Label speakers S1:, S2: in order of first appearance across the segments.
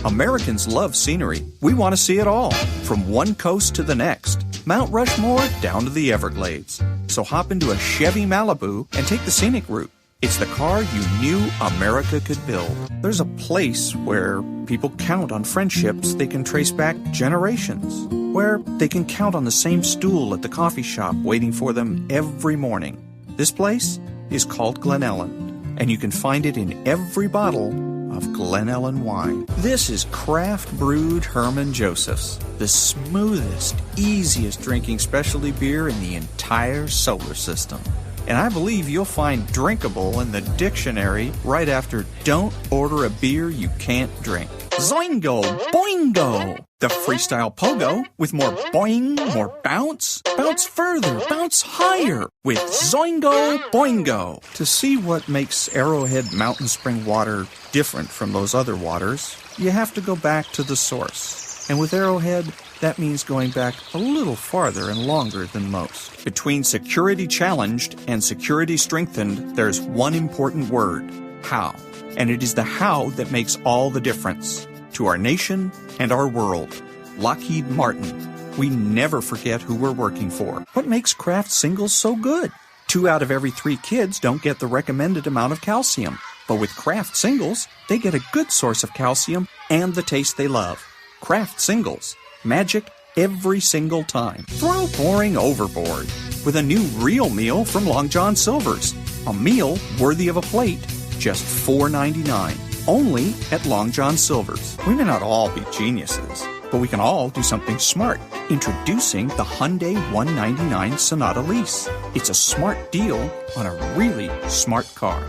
S1: Americans love scenery. We want to see it all, from one coast to the next, Mount Rushmore down to the Everglades. So hop into a Chevy Malibu and take the scenic route. It's the car you knew America could build. There's a place where people count on friendships they can trace back generations, where they can count on the same stool at the coffee shop waiting for them every morning. This place is called Glen Ellen, and you can find it in every bottle of Glen Ellen wine. This is craft brewed Herman Joseph's, the smoothest, easiest drinking specialty beer in the entire solar system. And I believe you'll find drinkable in the dictionary right after don't order a beer you can't drink. Zoingo! Boingo! The freestyle pogo with more boing, more bounce. Bounce further, bounce higher with Zoingo Boingo. To see what makes Arrowhead Mountain Spring water different from those other waters, you have to go back to the source. And with Arrowhead, that means going back a little farther and longer than most. Between security challenged and security strengthened, there's one important word: how. And it is the how that makes all the difference to our nation and our world. Lockheed Martin. We never forget who we're working for. What makes Kraft Singles so good? 2 out of every 3 kids don't get the recommended amount of calcium. But with Kraft Singles, they get a good source of calcium and the taste they love. Kraft Singles. Magic every single time. Throw boring overboard with a new real meal from Long John Silver's. A meal worthy of a plate, just $4.99. Only at Long John Silver's. We may not all be geniuses, but we can all do something smart. Introducing the Hyundai 199 Sonata Lease. It's a smart deal on a really smart car.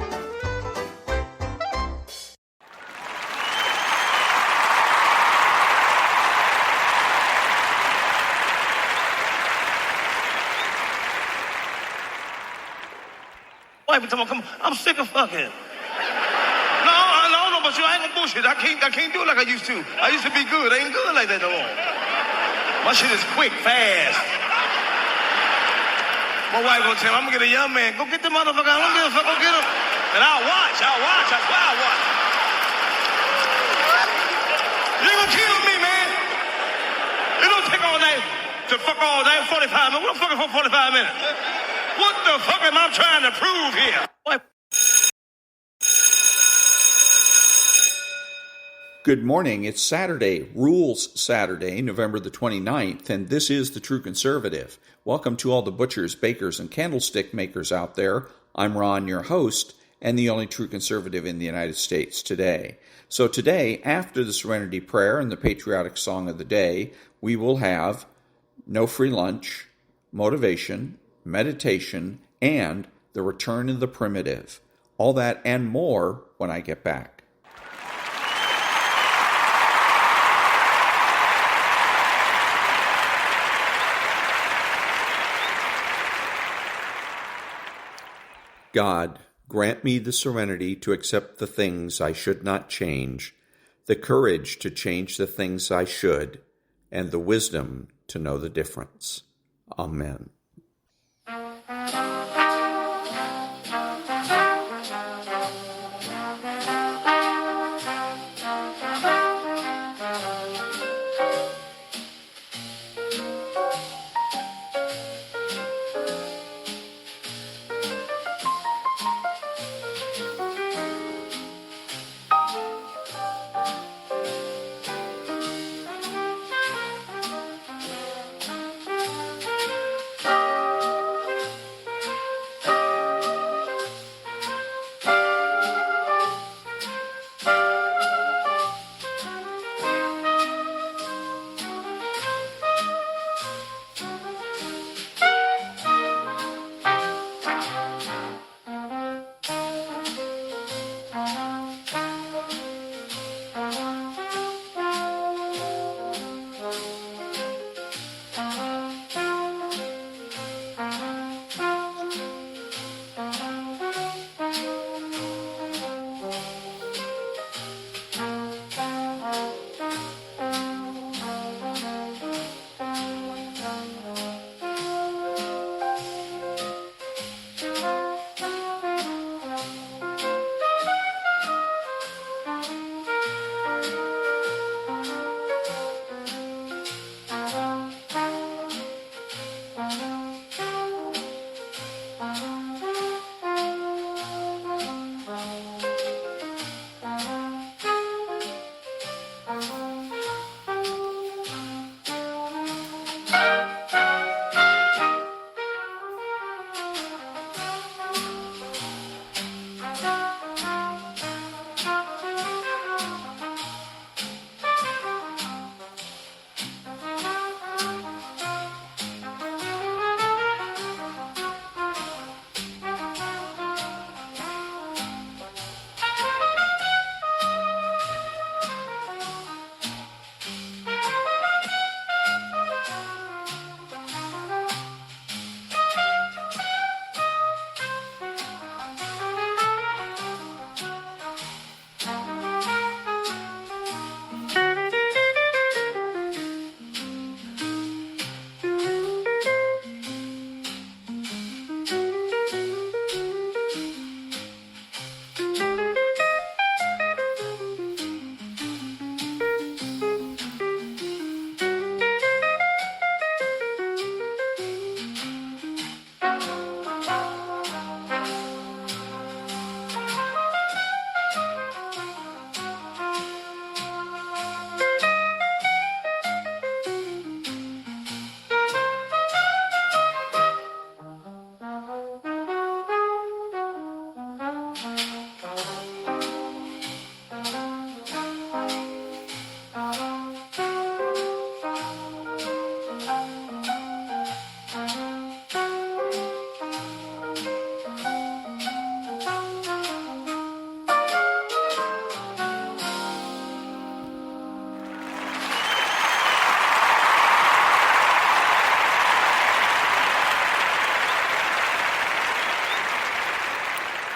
S2: I'm sick of fucking. No, but you ain't gonna bullshit. I can't do it like I used to. I used to be good. I ain't good like that no more. My shit is quick, fast. My wife gonna tell me, I'm gonna get a young man. Go get the motherfucker. I don't give a fuck. Go get him. And I'll watch. I swear I'll watch. You ain't gonna kill me, man. It don't take all day to fuck all day. 45 minutes. What the fuck is for 45 minutes? What the fuck am I trying to prove here? What?
S1: Good morning. It's Saturday, Rules Saturday, November the 29th, and this is The True Conservative. Welcome to all the butchers, bakers, and candlestick makers out there. I'm Ron, your host, and the only true conservative in the United States today. So today, after the Serenity Prayer and the patriotic song of the day, we will have no free lunch, motivation, meditation, and the return of the primitive. All that and more when I get back. God, grant me the serenity to accept the things I should not change, the courage to change the things I should, and the wisdom to know the difference. Amen.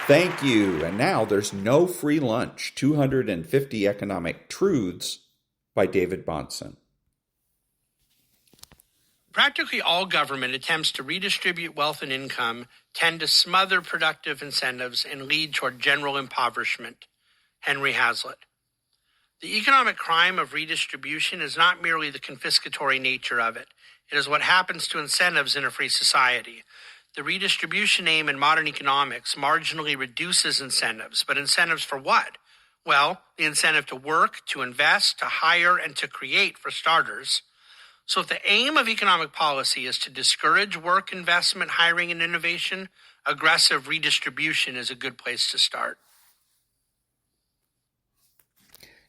S1: Thank you. And now there's no free lunch, 250 Economic Truths by David Bahnsen.
S3: Practically all government attempts to redistribute wealth and income tend to smother productive incentives and lead toward general impoverishment. Henry Hazlitt. The economic crime of redistribution is not merely the confiscatory nature of it. It is what happens to incentives in a free society. The redistribution aim in modern economics marginally reduces incentives, but incentives for what? Well, the incentive to work, to invest, to hire, and to create, for starters. So if the aim of economic policy is to discourage work, investment, hiring, and innovation, aggressive redistribution is a good place to start.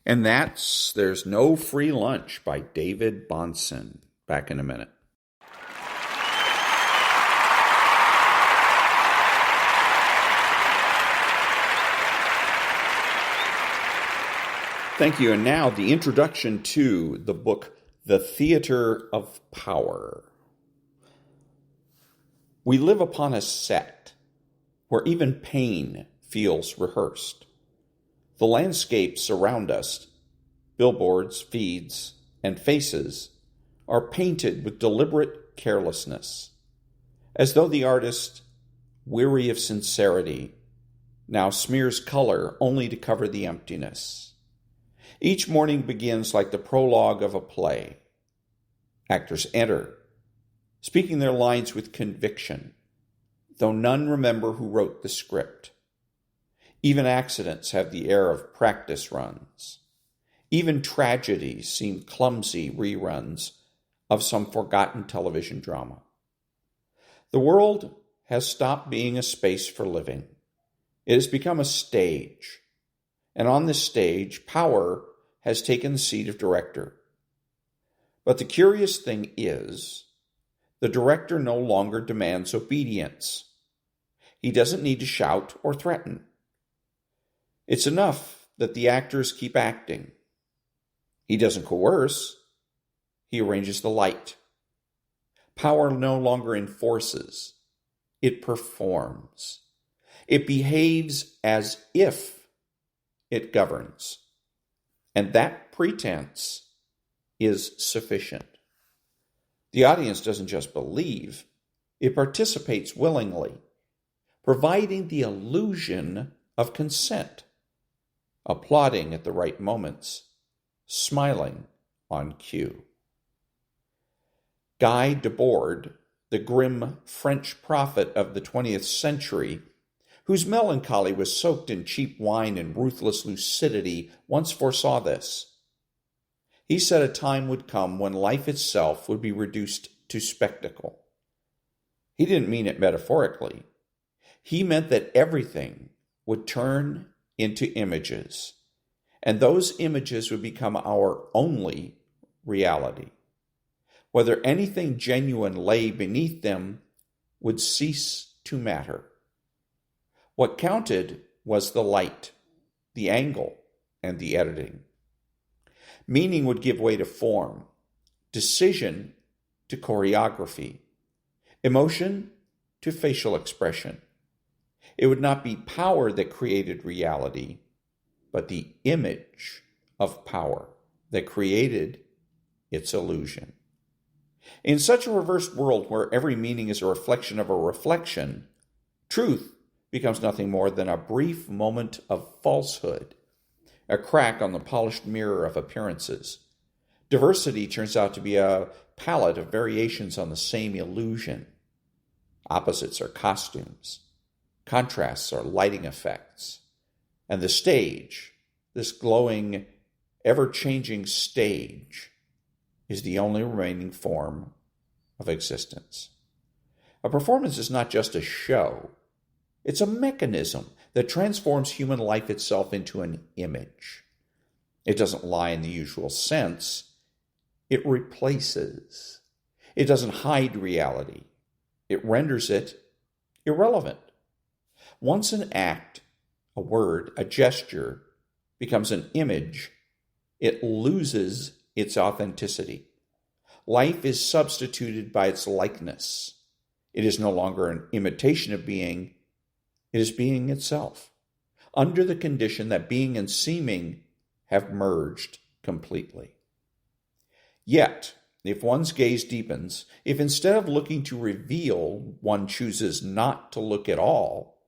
S1: And that's There's No Free Lunch by David Bahnsen. Back in a minute. Thank you. And now the introduction to the book, The Theater of Power. We live upon a set where even pain feels rehearsed. The landscapes around us, billboards, feeds, and faces, are painted with deliberate carelessness, as though the artist, weary of sincerity, now smears color only to cover the emptiness. Each morning begins like the prologue of a play. Actors enter, speaking their lines with conviction, though none remember who wrote the script. Even accidents have the air of practice runs. Even tragedies seem clumsy reruns of some forgotten television drama. The world has stopped being a space for living. It has become a stage. And on this stage, power has taken the seat of director. But the curious thing is, the director no longer demands obedience. He doesn't need to shout or threaten. It's enough that the actors keep acting. He doesn't coerce. He arranges the light. Power no longer enforces. It performs. It behaves as if it governs. And that pretense is sufficient. The audience doesn't just believe, it participates willingly, providing the illusion of consent, applauding at the right moments, smiling on cue. Guy Debord, the grim French prophet of the 20th century, whose melancholy was soaked in cheap wine and ruthless lucidity, once foresaw this. He said a time would come when life itself would be reduced to spectacle. He didn't mean it metaphorically. He meant that everything would turn into images, and those images would become our only reality. Whether anything genuine lay beneath them would cease to matter. What counted was the light, the angle, and the editing. Meaning would give way to form, decision to choreography, emotion to facial expression. It would not be power that created reality, but the image of power that created its illusion. In such a reversed world where every meaning is a reflection of a reflection, truth becomes nothing more than a brief moment of falsehood, a crack on the polished mirror of appearances. Diversity turns out to be a palette of variations on the same illusion. Opposites are costumes. Contrasts are lighting effects. And the stage, this glowing, ever-changing stage, is the only remaining form of existence. A performance is not just a show. It's a mechanism that transforms human life itself into an image. It doesn't lie in the usual sense. It replaces. It doesn't hide reality. It renders it irrelevant. Once an act, a word, a gesture becomes an image, it loses its authenticity. Life is substituted by its likeness. It is no longer an imitation of being. It is being itself, under the condition that being and seeming have merged completely. Yet, if one's gaze deepens, if instead of looking to reveal, one chooses not to look at all,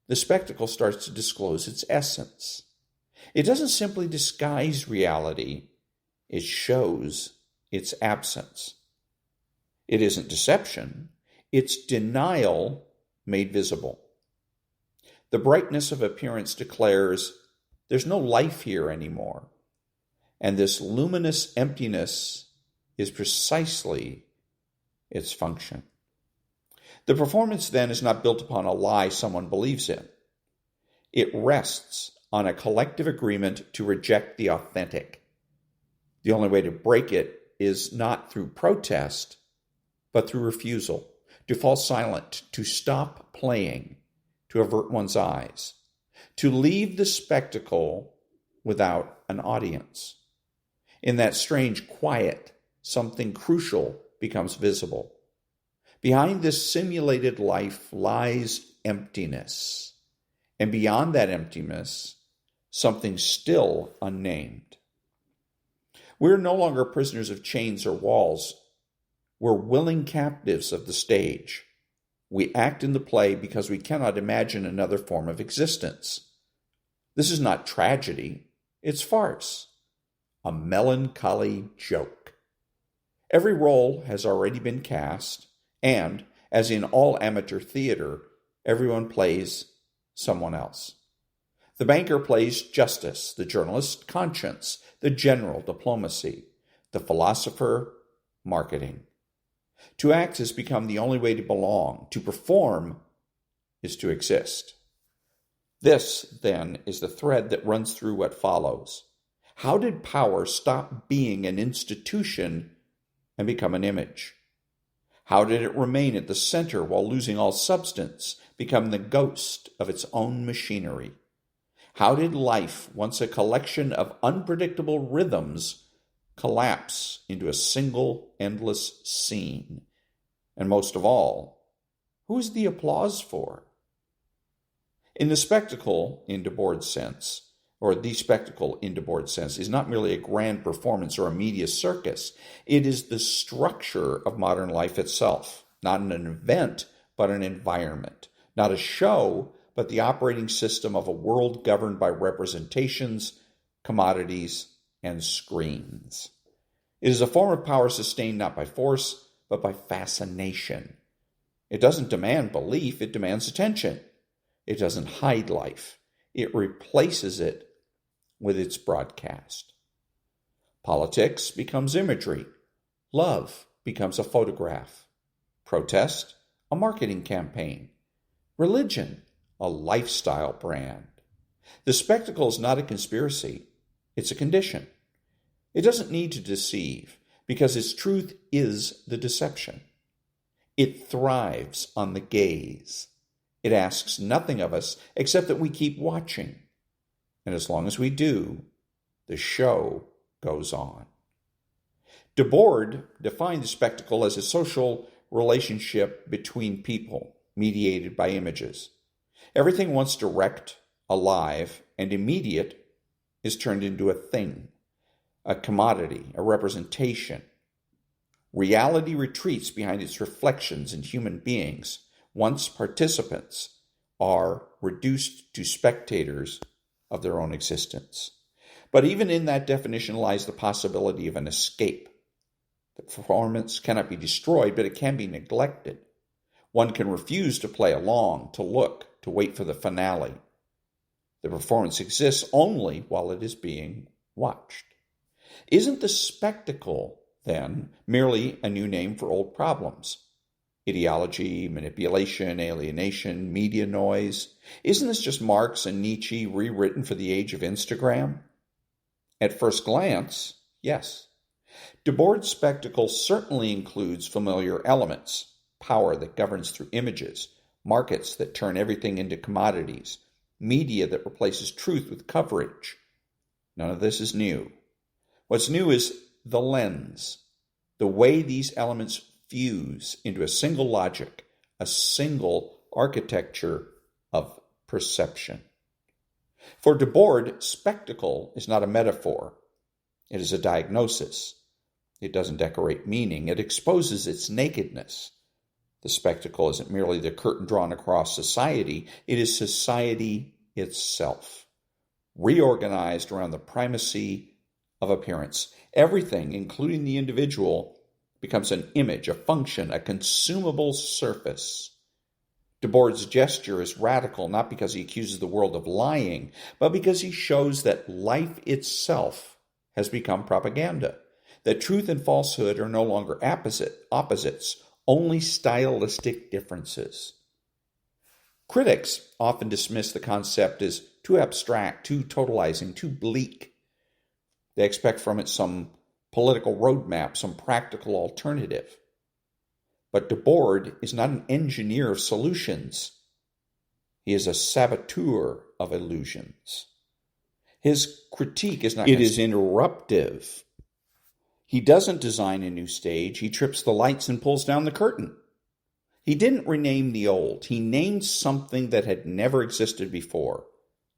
S1: the spectacle starts to disclose its essence. It doesn't simply disguise reality, it shows its absence. It isn't deception, it's denial made visible. The brightness of appearance declares, there's no life here anymore. And this luminous emptiness is precisely its function. The performance then is not built upon a lie someone believes in. It rests on a collective agreement to reject the authentic. The only way to break it is not through protest, but through refusal, to fall silent, to stop playing, to avert one's eyes, to leave the spectacle without an audience. In that strange quiet, something crucial becomes visible. Behind this simulated life lies emptiness, and beyond that emptiness, something still unnamed. We're no longer prisoners of chains or walls. We're willing captives of the stage. We act in the play because we cannot imagine another form of existence. This is not tragedy, it's farce, a melancholy joke. Every role has already been cast, and, as in all amateur theater, everyone plays someone else. The banker plays justice, the journalist conscience, the general diplomacy, the philosopher marketing. To act has become the only way to belong. To perform is to exist. This, then, is the thread that runs through what follows. How did power stop being an institution and become an image? How did it remain at the center while losing all substance, become the ghost of its own machinery? How did life, once a collection of unpredictable rhythms, collapse into a single endless scene? And most of all, who is the applause for? In the spectacle, in Debord's sense, or the spectacle in Debord's sense, is not merely a grand performance or a media circus. It is the structure of modern life itself, not an event, but an environment. Not a show, but the operating system of a world governed by representations, commodities, and screens. It is a form of power sustained not by force, but by fascination. It doesn't demand belief, it demands attention. It doesn't hide life. It replaces it with its broadcast. Politics becomes imagery. Love becomes a photograph. Protest, a marketing campaign. Religion, a lifestyle brand. The spectacle is not a conspiracy. It's a condition. It doesn't need to deceive because its truth is the deception. It thrives on the gaze. It asks nothing of us except that we keep watching. And as long as we do, the show goes on. Debord defined the spectacle as a social relationship between people, mediated by images. Everything once direct, alive, and immediate is turned into a thing, a commodity, a representation. Reality retreats behind its reflections in human beings. Once participants are reduced to spectators of their own existence. But even in that definition lies the possibility of an escape. The performance cannot be destroyed, but it can be neglected. One can refuse to play along, to look, to wait for the finale. The performance exists only while it is being watched. Isn't the spectacle, then, merely a new name for old problems? Ideology, manipulation, alienation, media noise. Isn't this just Marx and Nietzsche rewritten for the age of Instagram? At first glance, yes. Debord's spectacle certainly includes familiar elements, power that governs through images, markets that turn everything into commodities, media that replaces truth with coverage. None of this is new. What's new is the lens, the way these elements fuse into a single logic, a single architecture of perception. For Debord, spectacle is not a metaphor. It is a diagnosis. It doesn't decorate meaning. It exposes its nakedness. The spectacle isn't merely the curtain drawn across society. It is society itself, reorganized around the primacy of appearance. Everything, including the individual, becomes an image, a function, a consumable surface. Debord's gesture is radical not because he accuses the world of lying, but because he shows that life itself has become propaganda, that truth and falsehood are no longer opposites, only stylistic differences. Critics often dismiss the concept as too abstract, too totalizing, too bleak. They expect from it some political roadmap, some practical alternative. But Debord is not an engineer of solutions. He is a saboteur of illusions. His critique is not... It is interruptive. He doesn't design a new stage. He trips the lights and pulls down the curtain. He didn't rename the old. He named something that had never existed before.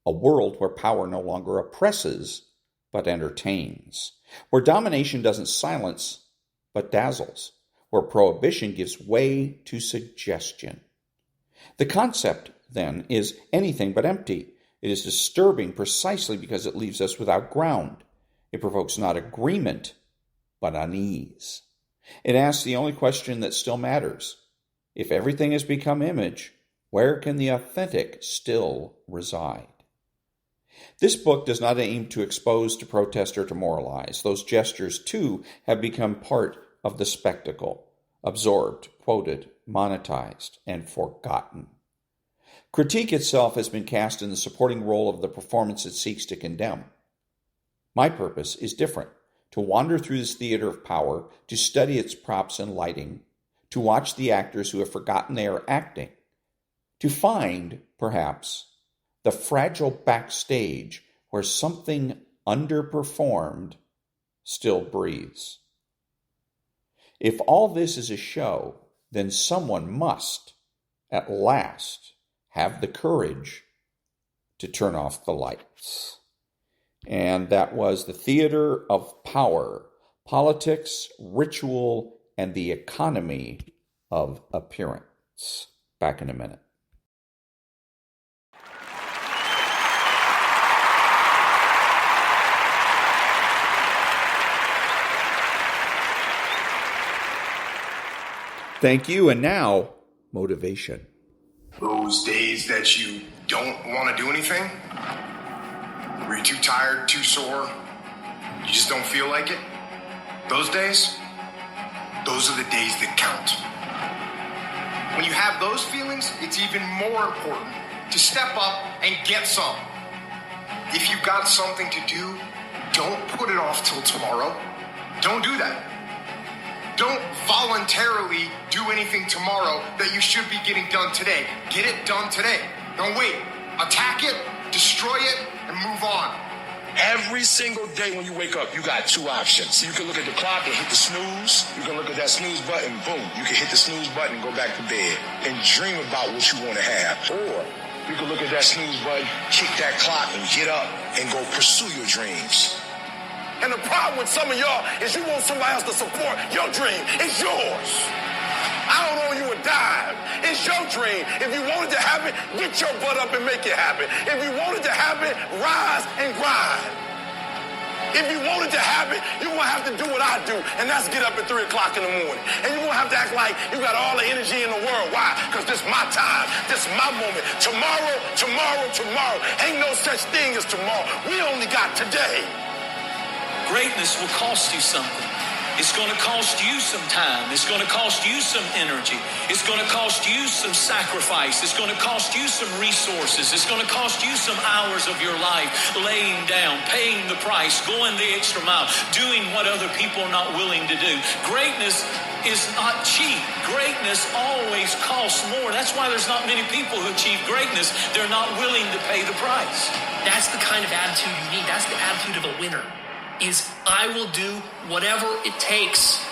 S1: A world where power no longer oppresses, but entertains. Where domination doesn't silence, but dazzles. Where prohibition gives way to suggestion. The concept, then, is anything but empty. It is disturbing precisely because it leaves us without ground. It provokes not agreement, but unease. It asks the only question that still matters. If everything has become image, where can the authentic still reside? This book does not aim to expose, to protest, or to moralize. Those gestures, too, have become part of the spectacle, absorbed, quoted, monetized, and forgotten. Critique itself has been cast in the supporting role of the performance it seeks to condemn. My purpose is different: to wander through this theater of power, to study its props and lighting, to watch the actors who have forgotten they are acting, to find, perhaps, the fragile backstage where something underperformed still breathes. If all this is a show, then someone must, at last, have the courage to turn off the lights. And that was The Theater of Power, Politics, Ritual, and the Economy of Appearance. Back in a minute. Thank you. And now, motivation.
S4: Those days that you don't want to do anything, where you're too tired, too sore, you just don't feel like it, those days, those are the days that count. When you have those feelings, it's even more important to step up and get some. If you've got something to do, don't put it off till tomorrow. Don't do that. Don't voluntarily do anything tomorrow that you should be getting done today. Get it done today. Don't wait. Attack it, destroy it, and move on.
S5: Every single day when you wake up, you got two options. You can look at the clock and hit the snooze. You can look at that snooze button, boom. You can hit the snooze button and go back to bed and dream about what you want to have. Or you can look at that snooze button, kick that clock, and get up and go pursue your dreams.
S2: And the problem with some of y'all is you want somebody else to support your dream. It's yours. I don't owe you a dime. It's your dream. If you want it to happen, get your butt up and make it happen. If you want it to happen, rise and grind. If you want it to happen, you're going to have to do what I do, and that's get up at 3 o'clock in the morning. And you're going to have to act like you got all the energy in the world. Why? Because this is my time. This is my moment. Tomorrow, tomorrow, tomorrow. Ain't no such thing as tomorrow. We only got today.
S6: Greatness will cost you something. It's going to cost you some time. It's going to cost you some energy. It's going to cost you some sacrifice. It's going to cost you some resources. It's going to cost you some hours of your life laying down, paying the price, going the extra mile, doing what other people are not willing to do. Greatness is not cheap. Greatness always costs more. That's why there's not many people who achieve greatness. They're not willing to pay the price.
S7: That's the kind of attitude you need. That's the attitude of a winner. Is I will do whatever it takes.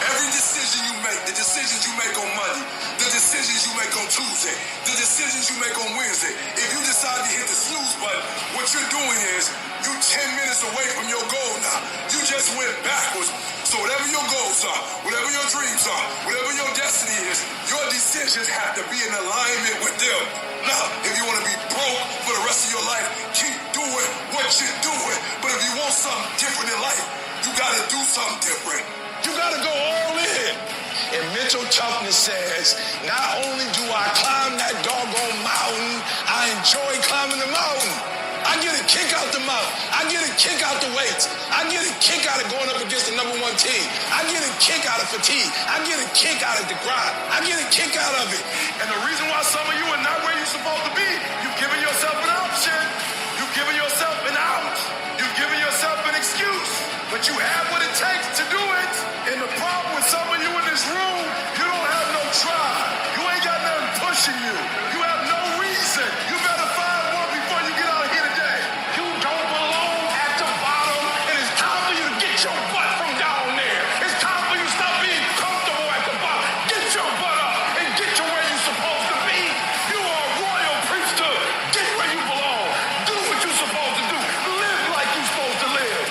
S5: Every decision you make, the decisions you make on Monday, the decisions you make on Tuesday, the decisions you make on Wednesday, if you decide to hit the snooze button, what you're doing is you're 10 minutes away from your goal now. You just went backwards. So whatever your goals are, whatever your dreams are, whatever your destiny is, your decisions have to be in alignment with them. Now, if you want to be broke for the rest of your life, keep doing what you're doing. But if you want something different in life, you got to do something different. You got to go all in. And mental toughness says, not only do I climb that doggone mountain, I enjoy climbing the mountain. I get a kick out the mountain. I get a kick out the weights. I get a kick out of going up against the number one team. I get a kick out of fatigue. I get a kick out of the grind. I get a kick out of it. And the reason why some of you are not where you're supposed to be, you've given yourself an option. You've given yourself an out. You've given yourself an excuse. But you have what it takes to do it. And the problem with some of you in this room, you don't have no drive. You ain't got nothing pushing you. You have no reason. You better find one before you get out of here today. You don't belong at the bottom. And it's time for you to get your butt from down there. It's time for you to stop being comfortable at the bottom. Get your butt up and get to where you're supposed to be. You are a royal priesthood. Get where you belong. Do what you're supposed to do. Live like you're supposed to live.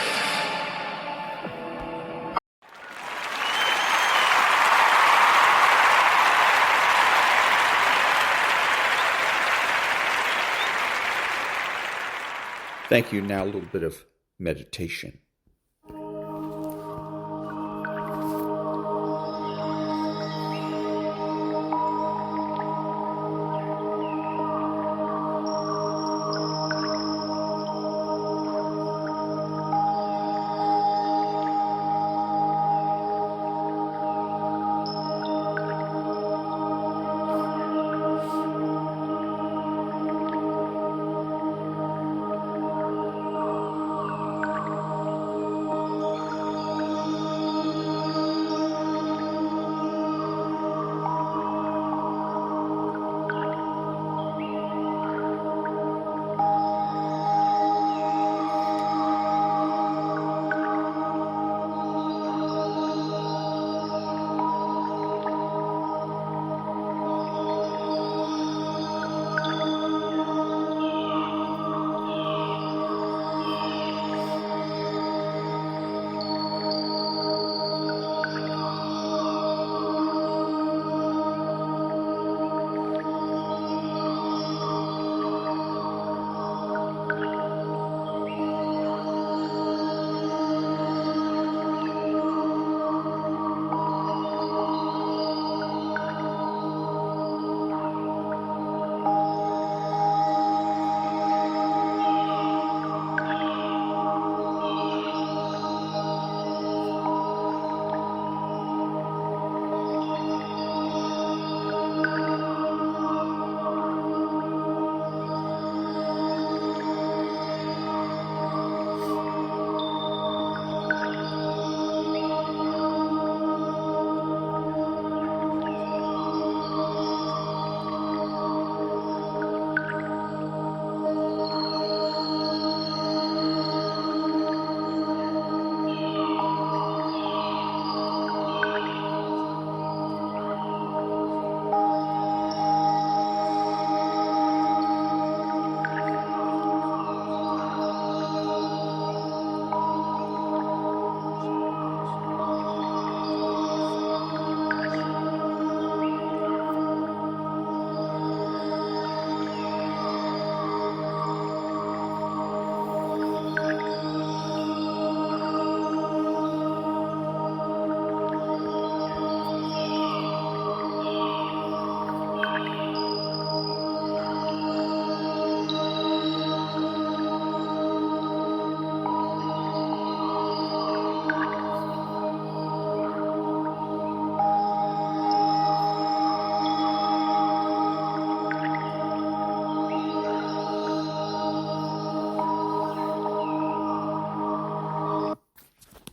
S1: Thank you. Now a little bit of meditation.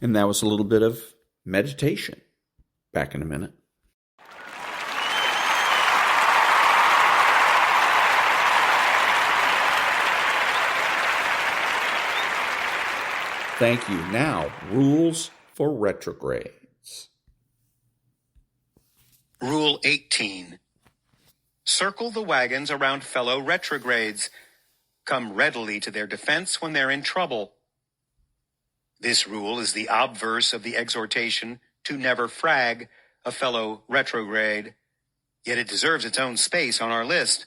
S1: And that was a little bit of meditation. Back in a minute. Thank you. Now, rules for retrogrades.
S8: Rule 18. Circle the wagons around fellow retrogrades. Come readily to their defense when they're in trouble. This rule is the obverse of the exhortation to never frag a fellow retrograde, yet it deserves its own space on our list.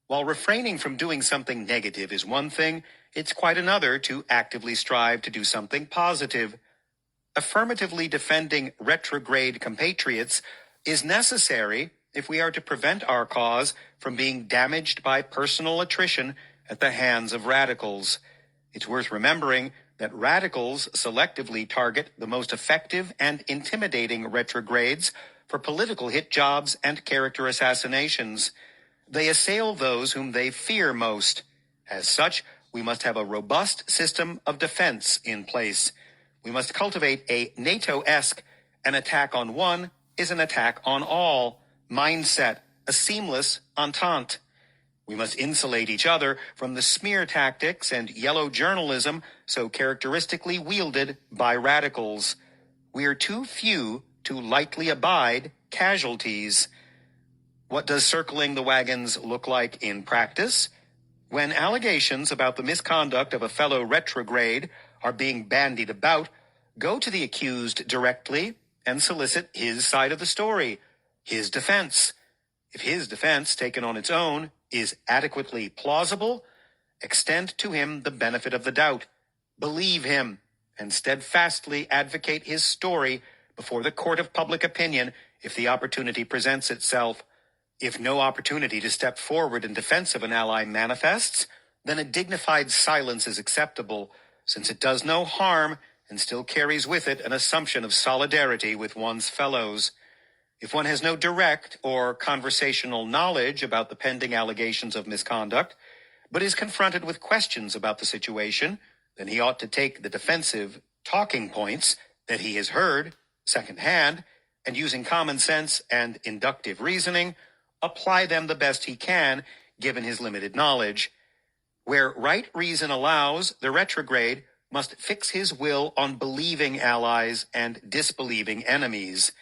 S8: While refraining from doing something negative is one thing, it's quite another to actively strive to do something positive. Affirmatively defending retrograde compatriots is necessary if we are to prevent our cause from being damaged by personal attrition at the hands of radicals. It's worth remembering that radicals selectively target the most effective and intimidating retrogrades for political hit jobs and character assassinations. They assail those whom they fear most. As such, we must have a robust system of defense in place. We must cultivate a NATO-esque an attack on one is an attack on all mindset, a seamless entente. We must insulate each other from the smear tactics and yellow journalism so characteristically wielded by radicals. We are too few to lightly abide casualties. What does circling the wagons look like in practice? When allegations about the misconduct of a fellow retrograde are being bandied about, go to the accused directly and solicit his side of the story, his defense. If his defense, taken on its own, is adequately plausible, extend to him the benefit of the doubt. Believe him and steadfastly advocate his story before the court of public opinion if the opportunity presents itself. If no opportunity to step forward in defense of an ally manifests, then a dignified silence is acceptable, since it does no harm and still carries with it an assumption of solidarity with one's fellows. If one has no direct or conversational knowledge about the pending allegations of misconduct, but is confronted with questions about the situation, then he ought to take the defensive talking points that he has heard secondhand, and using common sense and inductive reasoning, apply them the best he can, given his limited knowledge. Where right reason allows, the retrograde must fix his will on believing allies and disbelieving enemies.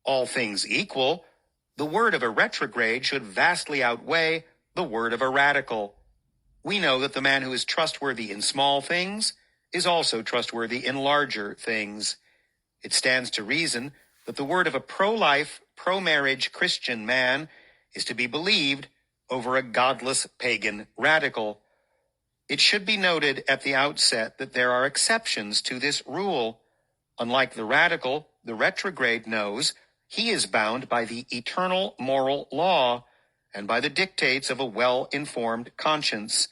S8: All things equal, the word of a retrograde should vastly outweigh the word of a radical. We know that the man who is trustworthy in small things is also trustworthy in larger things. It stands to reason that the word of a pro-life, pro-marriage Christian man is to be believed over a godless pagan radical. It should be noted at the outset that there are exceptions to this rule. Unlike the radical, the retrograde knows he is bound by the eternal moral law and by the dictates of a well-informed conscience.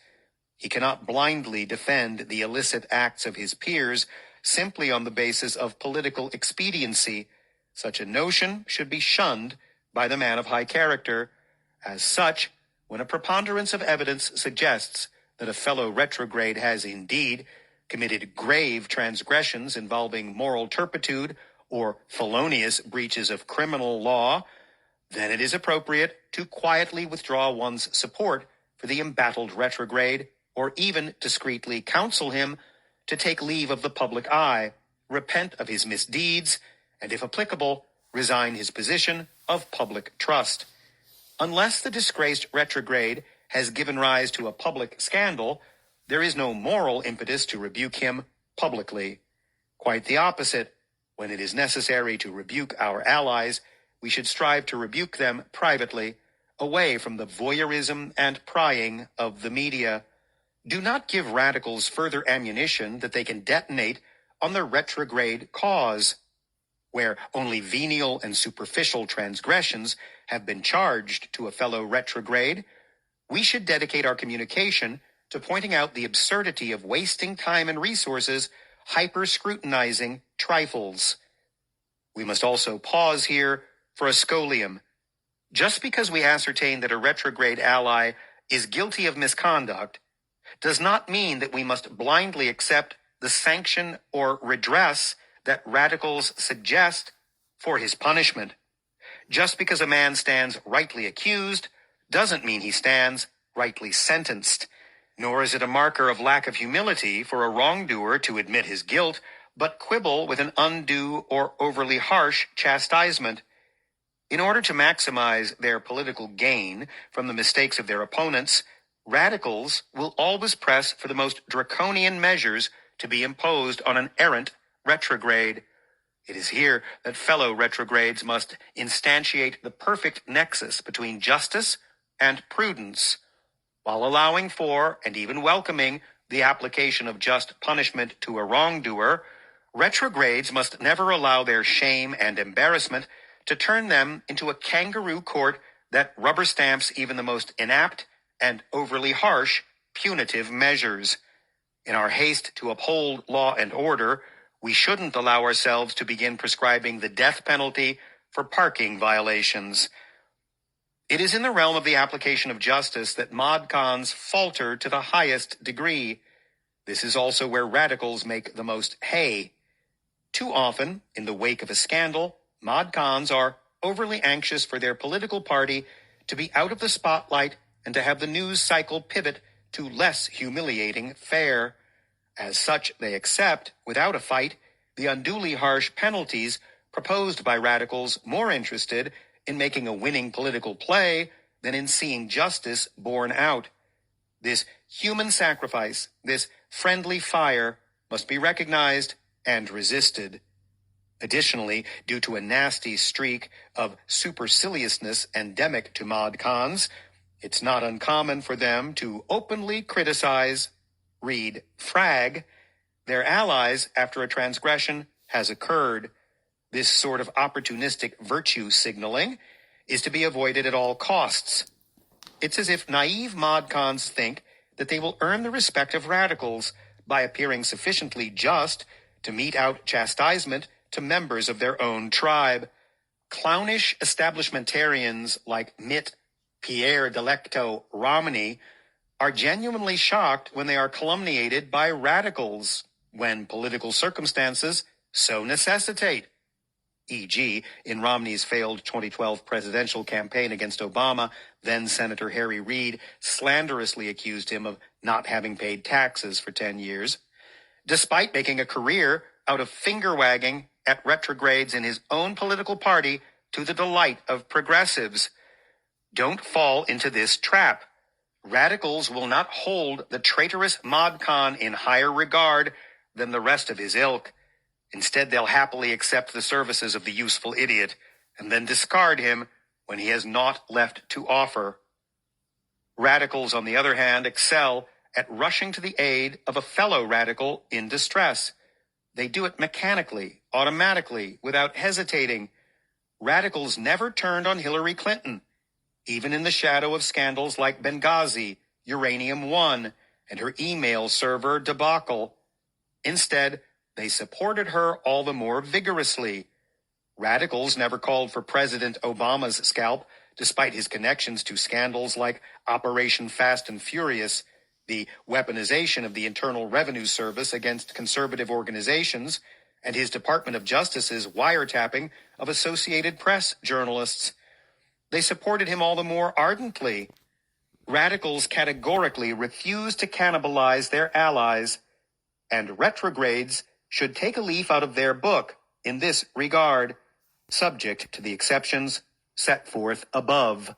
S8: He cannot blindly defend the illicit acts of his peers simply on the basis of political expediency. Such a notion should be shunned by the man of high character. As such, when a preponderance of evidence suggests that a fellow retrograde has indeed committed grave transgressions involving moral turpitude or felonious breaches of criminal law, then it is appropriate to quietly withdraw one's support for the embattled retrograde, or even discreetly counsel him to take leave of the public eye, repent of his misdeeds, and if applicable, resign his position of public trust. Unless the disgraced retrograde has given rise to a public scandal, there is no moral impetus to rebuke him publicly. Quite the opposite. When it is necessary to rebuke our allies, we should strive to rebuke them privately, away from the voyeurism and prying of the media. Do not give radicals further ammunition that they can detonate on the retrograde cause. Where only venial and superficial transgressions have been charged to a fellow retrograde, we should dedicate our communication to pointing out the absurdity of wasting time and resources hyper-scrutinizing trifles. We must also pause here for a scholium. Just because we ascertain that a retrograde ally is guilty of misconduct does not mean that we must blindly accept the sanction or redress that radicals suggest for his punishment. Just because a man stands rightly accused doesn't mean he stands rightly sentenced. Nor is it a marker of lack of humility for a wrongdoer to admit his guilt, but quibble with an undue or overly harsh chastisement. In order to maximize their political gain from the mistakes of their opponents, radicals will always press for the most draconian measures to be imposed on an errant retrograde. It is here that fellow retrogrades must instantiate the perfect nexus between justice and prudence, while allowing for and even welcoming the application of just punishment to a wrongdoer. Retrogrades must never allow their shame and embarrassment to turn them into a kangaroo court that rubber stamps even the most inapt and overly harsh punitive measures. In our haste to uphold law and order, we shouldn't allow ourselves to begin prescribing the death penalty for parking violations. It is in the realm of the application of justice that mod cons falter to the highest degree. This is also where radicals make the most hay. Too often, in the wake of a scandal, mod cons are overly anxious for their political party to be out of the spotlight and to have the news cycle pivot to less humiliating fare. As such, they accept, without a fight, the unduly harsh penalties proposed by radicals more interested in making a winning political play than in seeing justice borne out. This human sacrifice, this friendly fire, must be recognized and resisted. Additionally, due to a nasty streak of superciliousness endemic to mod cons, it's not uncommon for them to openly criticize, read frag, their allies after a transgression has occurred. This sort of opportunistic virtue signaling is to be avoided at all costs. It's as if naive mod cons think that they will earn the respect of radicals by appearing sufficiently just to mete out chastisement to members of their own tribe. Clownish establishmentarians like Mitt Pierre Delecto Romney are genuinely shocked when they are calumniated by radicals when political circumstances so necessitate. E.g., in Romney's failed 2012 presidential campaign against Obama, then-Senator Harry Reid slanderously accused him of not having paid taxes for 10 years. Despite making a career out of finger-wagging at retrogrades in his own political party to the delight of progressives. Don't fall into this trap. Radicals will not hold the traitorous mod con in higher regard than the rest of his ilk. Instead, they'll happily accept the services of the useful idiot and then discard him when he has naught left to offer. Radicals, on the other hand, excel at rushing to the aid of a fellow radical in distress. They do it mechanically, automatically, without hesitating. Radicals never turned on Hillary Clinton, even in the shadow of scandals like Benghazi, Uranium One, and her email server debacle. Instead, they supported her all the more vigorously. Radicals never called for President Obama's scalp, despite his connections to scandals like Operation Fast and Furious, the weaponization of the Internal Revenue Service against conservative organizations, and his Department of Justice's wiretapping of Associated Press journalists. They supported him all the more ardently. Radicals categorically refuse to cannibalize their allies, and retrogrades should take a leaf out of their book in this regard, subject to the exceptions set forth above.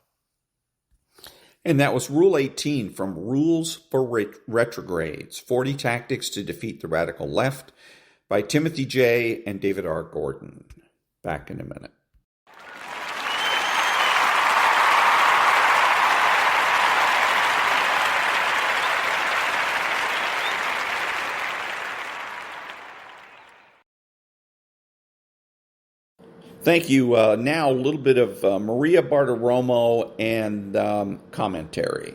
S1: And that was Rule 18 from Rules for Retrogrades, 40 Tactics to Defeat the Radical Left by Timothy J. and David R. Gordon. Back in a minute. Thank you. Now a little bit of Maria Bartiromo and commentary.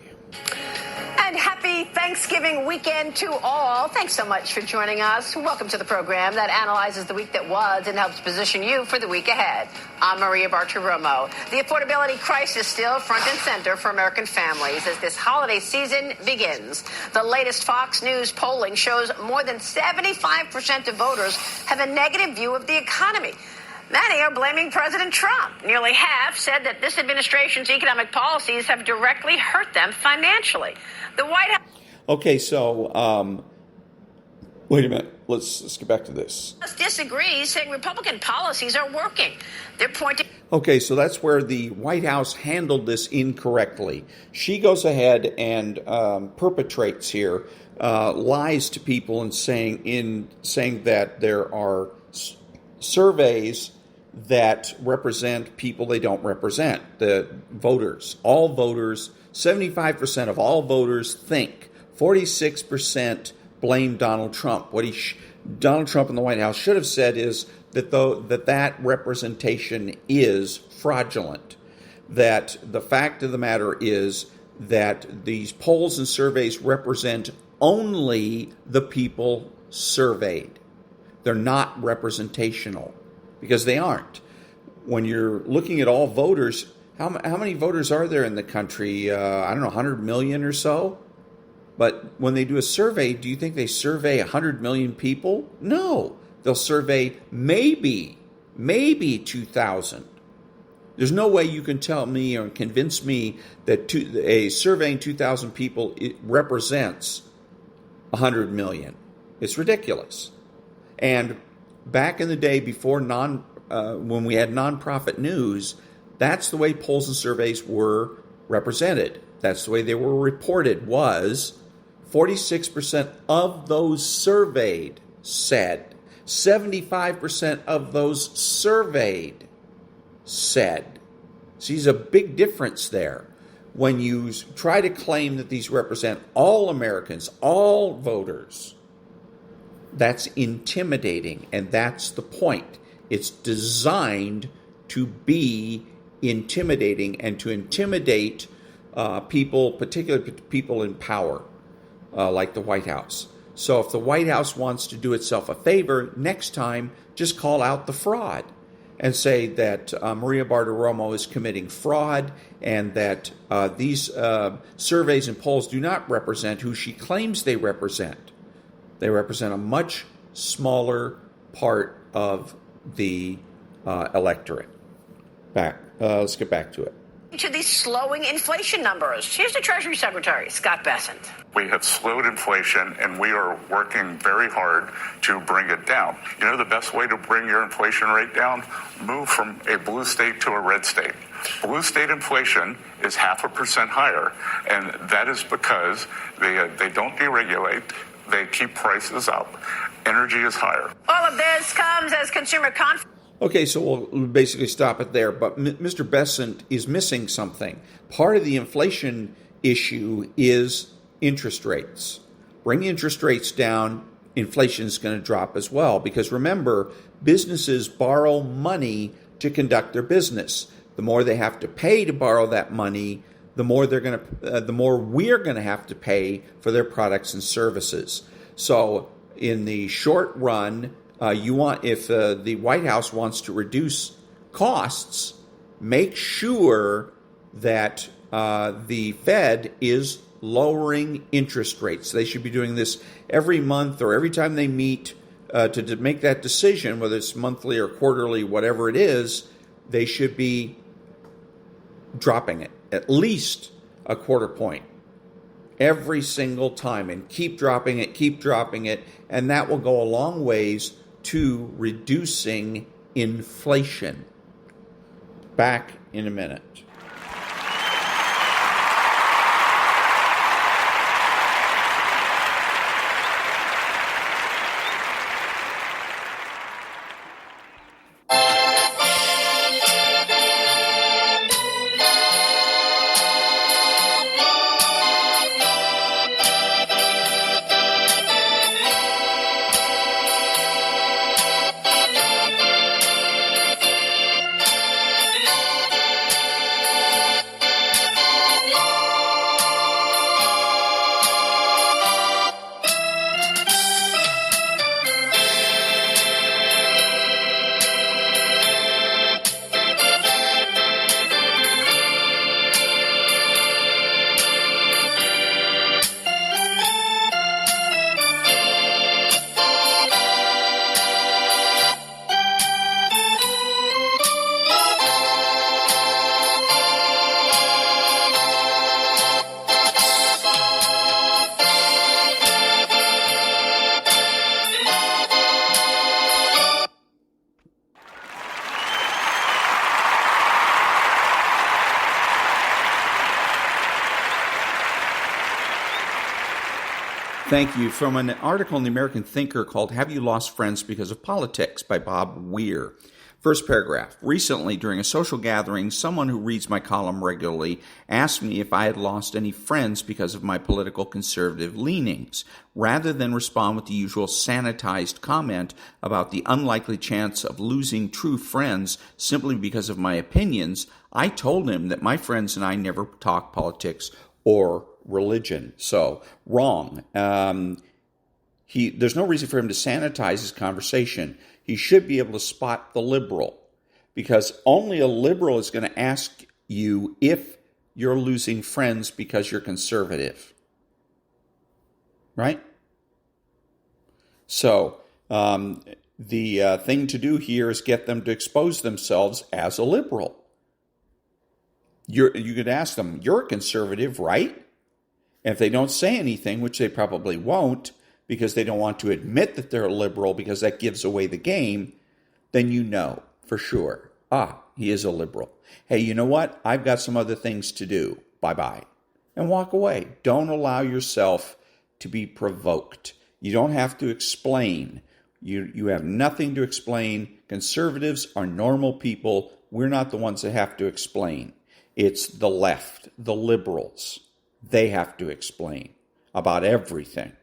S9: And happy Thanksgiving weekend to all. Thanks so much for joining us. Welcome to the program that analyzes the week that was and helps position you for the week ahead. I'm Maria Bartiromo. The affordability crisis still front and center for American families as this holiday season begins. The latest Fox News polling shows more than 75% of voters have a negative view of the economy. Many are blaming President Trump. Nearly half said that this administration's economic policies have directly hurt them financially. The White House...
S1: Okay, so Wait a minute. Let's get back to this.
S9: Disagrees, saying Republican policies are working. They're pointing.
S1: Okay, so that's where the White House handled this incorrectly. She goes ahead and perpetrates here lies to people and saying that there are surveys that represent people they don't represent, the voters. All voters, 75% of all voters think. 46% blame Donald Trump. What Donald Trump in the White House should have said is that representation is fraudulent. That the fact of the matter is that these polls and surveys represent only the people surveyed. They're not representational because they aren't. When you're looking at all voters, how many voters are there in the country? I don't know, 100 million or so? But when they do a survey, do you think they survey 100 million people? No. They'll survey maybe 2,000. There's no way you can tell me or convince me that a surveying 2,000 people it represents 100 million. It's ridiculous. And back in the day before when we had nonprofit news, that's the way polls and surveys were represented. That's the way they were reported was 46% of those surveyed said. 75% of those surveyed said. See, there's a big difference there. When you try to claim that these represent all Americans, all voters, that's intimidating, and that's the point. It's designed to be intimidating and to intimidate people, particularly people in power, like the White House. So if the White House wants to do itself a favor, next time, just call out the fraud and say that Maria Bartiromo is committing fraud and that these surveys and polls do not represent who she claims they represent. They represent a much smaller part of the electorate. Let's get back to it.
S9: To these slowing inflation numbers. Here's the Treasury Secretary, Scott Bessent.
S10: We have slowed inflation, and we are working very hard to bring it down. You know the best way to bring your inflation rate down? Move from a blue state to a red state. Blue state inflation is 0.5% higher, and that is because they don't deregulate. They keep prices up. Energy is higher.
S9: All of this comes as consumer confidence.
S1: Okay, so we'll basically stop it there. But Mr. Bessent is missing something. Part of the inflation issue is interest rates. Bring interest rates down, inflation is going to drop as well. Because remember, businesses borrow money to conduct their business. The more they have to pay to borrow that money, the more we're going to have to pay for their products and services. So in the short run, if the White House wants to reduce costs, make sure that the Fed is lowering interest rates. They should be doing this every month or every time they meet to make that decision, whether it's monthly or quarterly, whatever it is, they should be dropping it at least a quarter point every single time and keep dropping it, and that will go a long ways to reducing inflation. Back in a minute. Thank you. From an article in the American Thinker called Have You Lost Friends Because of Politics by Bob Weir. First paragraph. Recently, during a social gathering, someone who reads my column regularly asked me if I had lost any friends because of my political conservative leanings. Rather than respond with the usual sanitized comment about the unlikely chance of losing true friends simply because of my opinions, I told him that my friends and I never talk politics or religion. So, wrong. There's no reason for him to sanitize his conversation. He should be able to spot the liberal, because only a liberal is going to ask you if you're losing friends because you're conservative. Right? So, the thing to do here is get them to expose themselves as a liberal. You could ask them, you're a conservative, right? And if they don't say anything, which they probably won't, because they don't want to admit that they're a liberal because that gives away the game, then you know for sure, he is a liberal. Hey, you know what? I've got some other things to do. Bye-bye. And walk away. Don't allow yourself to be provoked. You don't have to explain. You have nothing to explain. Conservatives are normal people. We're not the ones that have to explain. It's the left, the liberals. They have to explain about everything.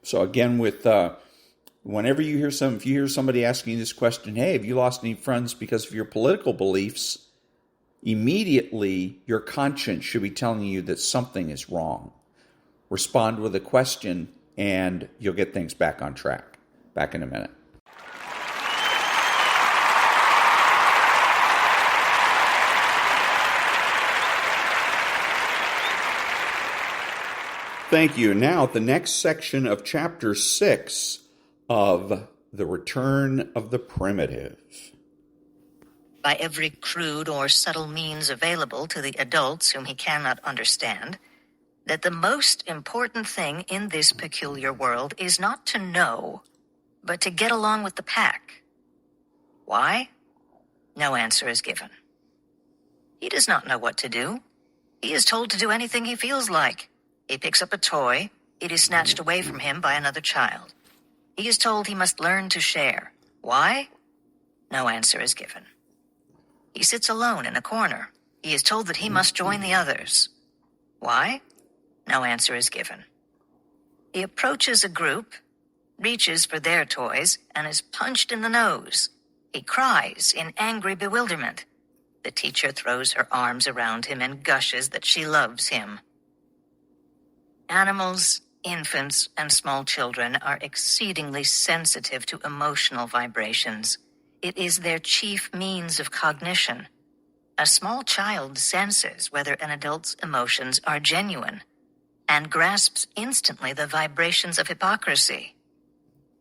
S1: So again, whenever you hear if you hear somebody asking this question, hey, have you lost any friends because of your political beliefs? Immediately, your conscience should be telling you that something is wrong. Respond with a question, and you'll get things back on track. Back in a minute. Thank you. Now, the next section of Chapter 6 of The Return of the Primitive.
S11: By every crude or subtle means available to the adults whom he cannot understand, that the most important thing in this peculiar world is not to know, but to get along with the pack. Why? No answer is given. He does not know what to do. He is told to do anything he feels like. He picks up a toy, it is snatched away from him by another child. He is told he must learn to share. Why? No answer is given. He sits alone in a corner. He is told that he must join the others. Why? No answer is given. He approaches a group, reaches for their toys, and is punched in the nose. He cries in angry bewilderment. The teacher throws her arms around him and gushes that she loves him. Animals, infants, and small children are exceedingly sensitive to emotional vibrations. It is their chief means of cognition. A small child senses whether an adult's emotions are genuine and grasps instantly the vibrations of hypocrisy.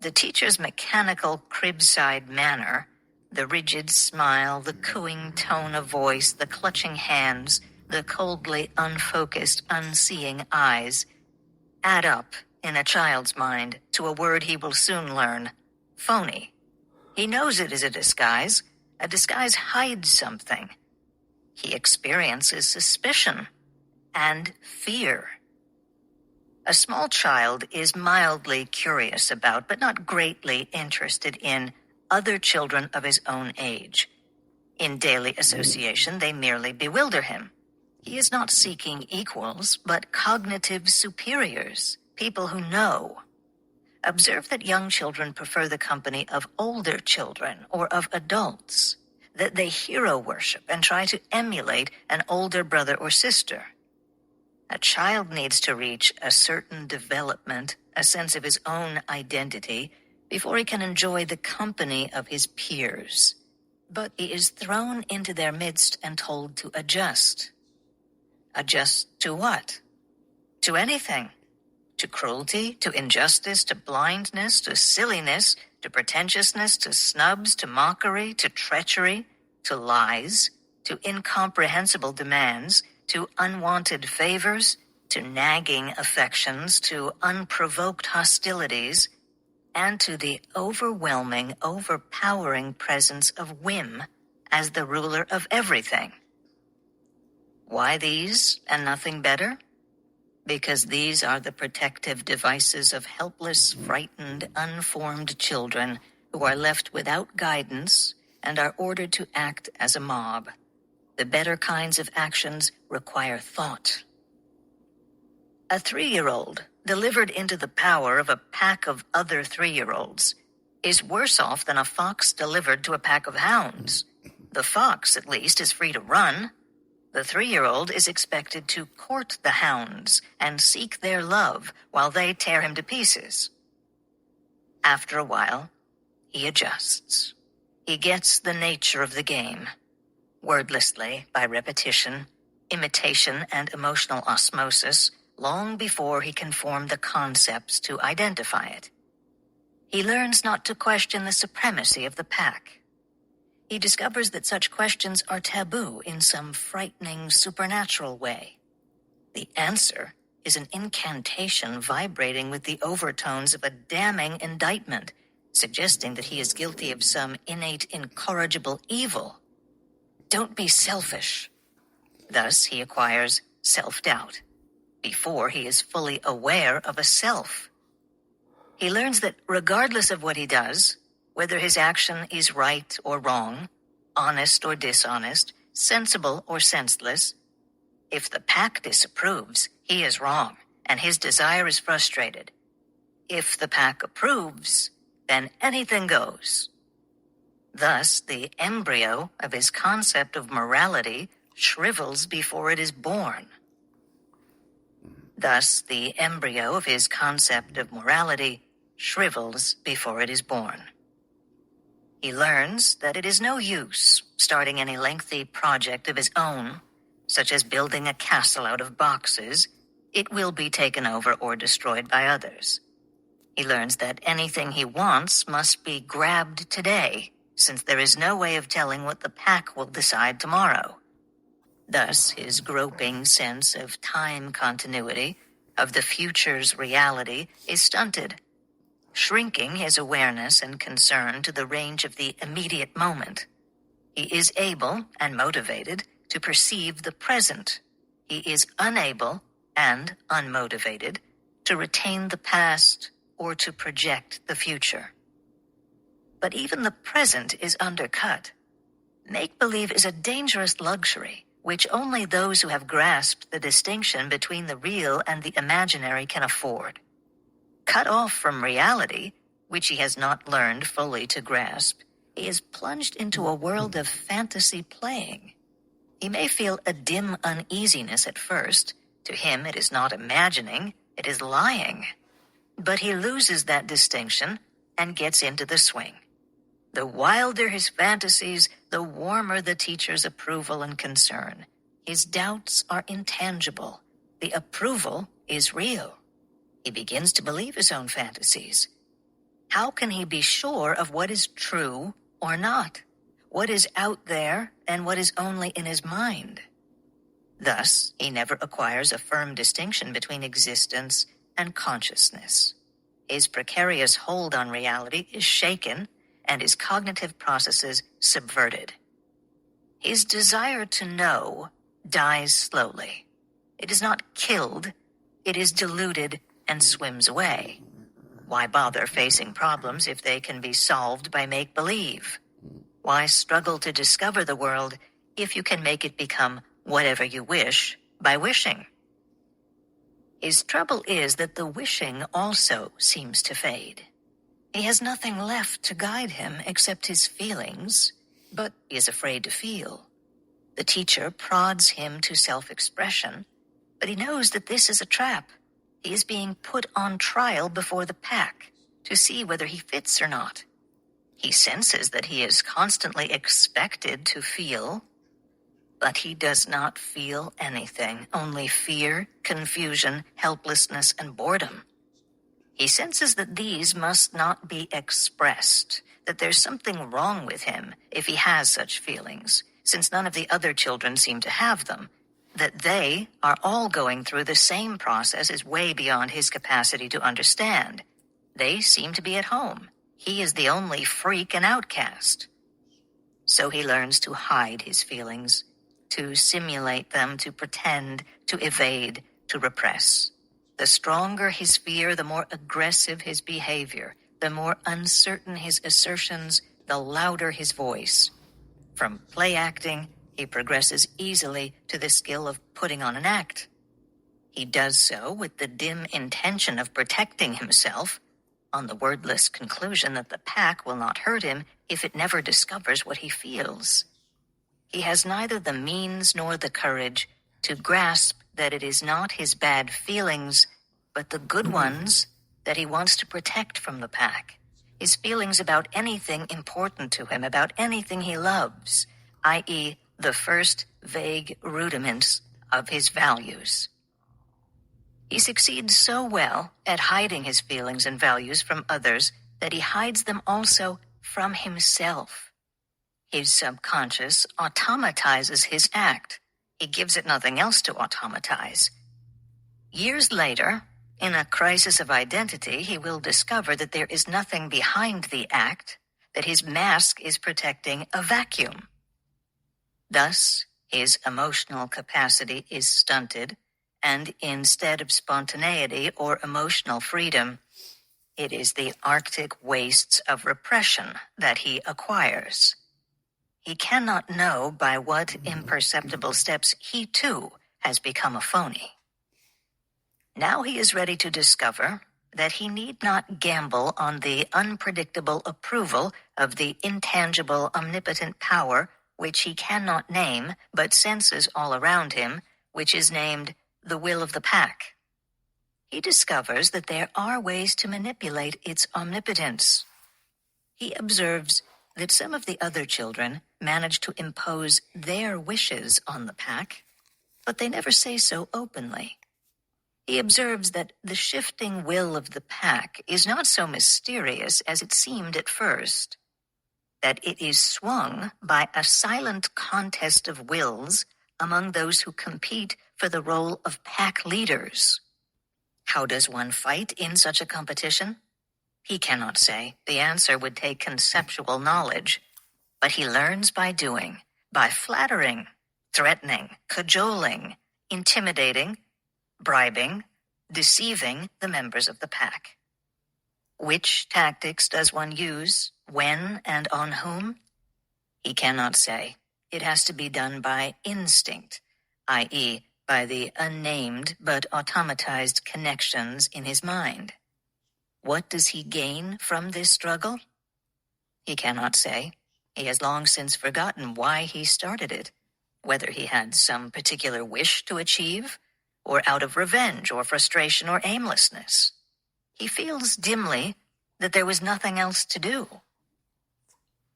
S11: The teacher's mechanical crib-side manner, the rigid smile, the cooing tone of voice, the clutching hands, the coldly unfocused, unseeing eyes, add up in a child's mind to a word he will soon learn: phony. He knows it is a disguise. A disguise hides something. He experiences suspicion and fear. A small child is mildly curious about, but not greatly interested in, other children of his own age. In daily association, they merely bewilder him. He is not seeking equals, but cognitive superiors, people who know. Observe that young children prefer the company of older children or of adults, that they hero worship and try to emulate an older brother or sister. A child needs to reach a certain development, a sense of his own identity, before he can enjoy the company of his peers. But he is thrown into their midst and told to adjust. Adjust to what? To anything. To cruelty, to injustice, to blindness, to silliness, to pretentiousness, to snubs, to mockery, to treachery, to lies, to incomprehensible demands, to unwanted favors, to nagging affections, to unprovoked hostilities, and to the overwhelming, overpowering presence of whim as the ruler of everything. Why these and nothing better? because these are the protective devices of helpless, frightened, unformed children who are left without guidance and are ordered to act as a mob. The better kinds of actions require thought. A 3-year-old delivered into the power of a pack of other 3-year-olds is worse off than a fox delivered to a pack of hounds. The fox, at least, is free to run. The 3-year-old is expected to court the hounds and seek their love while they tear him to pieces. After a while, he adjusts. He gets the nature of the game. Wordlessly, by repetition, imitation, and emotional osmosis, long before he can form the concepts to identify it. He learns not to question the supremacy of the pack. He discovers that such questions are taboo in some frightening supernatural way. The answer is an incantation vibrating with the overtones of a damning indictment, suggesting that he is guilty of some innate incorrigible evil. Don't be selfish. Thus, he acquires self-doubt before he is fully aware of a self. He learns that regardless of what he does, whether his action is right or wrong, honest or dishonest, sensible or senseless, if the pack disapproves, he is wrong, and his desire is frustrated. If the pack approves, then anything goes. Thus, the embryo of his concept of morality shrivels before it is born. Thus, the embryo of his concept of morality shrivels before it is born. He learns that it is no use starting any lengthy project of his own, such as building a castle out of boxes. It will be taken over or destroyed by others. He learns that anything he wants must be grabbed today, since there is no way of telling what the pack will decide tomorrow. Thus, his groping sense of time continuity, of the future's reality, is stunted, shrinking his awareness and concern to the range of the immediate moment. He is able and motivated to perceive the present. He is unable and unmotivated to retain the past or to project the future. But even the present is undercut. Make-believe is a dangerous luxury, which only those who have grasped the distinction between the real and the imaginary can afford. Cut off from reality, which he has not learned fully to grasp, he is plunged into a world of fantasy playing. He may feel a dim uneasiness at first. To him, it is not imagining, it is lying. But he loses that distinction and gets into the swing. The wilder his fantasies, the warmer the teacher's approval and concern. His doubts are intangible. The approval is real. He begins to believe his own fantasies. How can he be sure of what is true or not? What is out there and what is only in his mind? Thus, he never acquires a firm distinction between existence and consciousness. His precarious hold on reality is shaken, and his cognitive processes subverted. His desire to know dies slowly. It is not killed, it is diluted and swims away. Why bother facing problems if they can be solved by make-believe? Why struggle to discover the world if you can make it become whatever you wish by wishing? His trouble is that the wishing also seems to fade. He has nothing left to guide him except his feelings, but he is afraid to feel. The teacher prods him to self-expression, but he knows that this is a trap. He is being put on trial before the pack to see whether he fits or not. He senses that he is constantly expected to feel, but he does not feel anything, only fear, confusion, helplessness, and boredom. He senses that these must not be expressed, that there's something wrong with him if he has such feelings, since none of the other children seem to have them, that they are all going through the same process is way beyond his capacity to understand. They seem to be at home. He is the only freak and outcast. So he learns to hide his feelings, to simulate them, to pretend, to evade, to repress. The stronger his fear, the more aggressive his behavior. The more uncertain his assertions, the louder his voice. From play acting, he progresses easily to the skill of putting on an act. He does so with the dim intention of protecting himself, on the wordless conclusion that the pack will not hurt him if it never discovers what he feels. He has neither the means nor the courage to grasp that it is not his bad feelings, but the good ones that he wants to protect from the pack. His feelings about anything important to him, about anything he loves, i.e., the first vague rudiments of his values. He succeeds so well at hiding his feelings and values from others that he hides them also from himself. His subconscious automatizes his act. He gives it nothing else to automatize. Years later, in a crisis of identity, he will discover that there is nothing behind the act, that his mask is protecting a vacuum. Thus, his emotional capacity is stunted, and instead of spontaneity or emotional freedom, it is the Arctic wastes of repression that he acquires. He cannot know by what imperceptible steps he too has become a phony. Now he is ready to discover that he need not gamble on the unpredictable approval of the intangible omnipotent power which he cannot name but senses all around him, which is named the will of the pack. He discovers that there are ways to manipulate its omnipotence. He observes that some of the other children manage to impose their wishes on the pack, but they never say so openly. He observes that the shifting will of the pack is not so mysterious as it seemed at first, that it is swung by a silent contest of wills among those who compete for the role of pack leaders. How does one fight in such a competition? He cannot say. The answer would take conceptual knowledge. But he learns by doing, by flattering, threatening, cajoling, intimidating, bribing, deceiving the members of the pack. Which tactics does one use, when and on whom? He cannot say. It has to be done by instinct, i.e., by the unnamed but automatized connections in his mind. What does he gain from this struggle? He cannot say. He has long since forgotten why he started it, whether he had some particular wish to achieve, or out of revenge or frustration or aimlessness. He feels dimly that there was nothing else to do.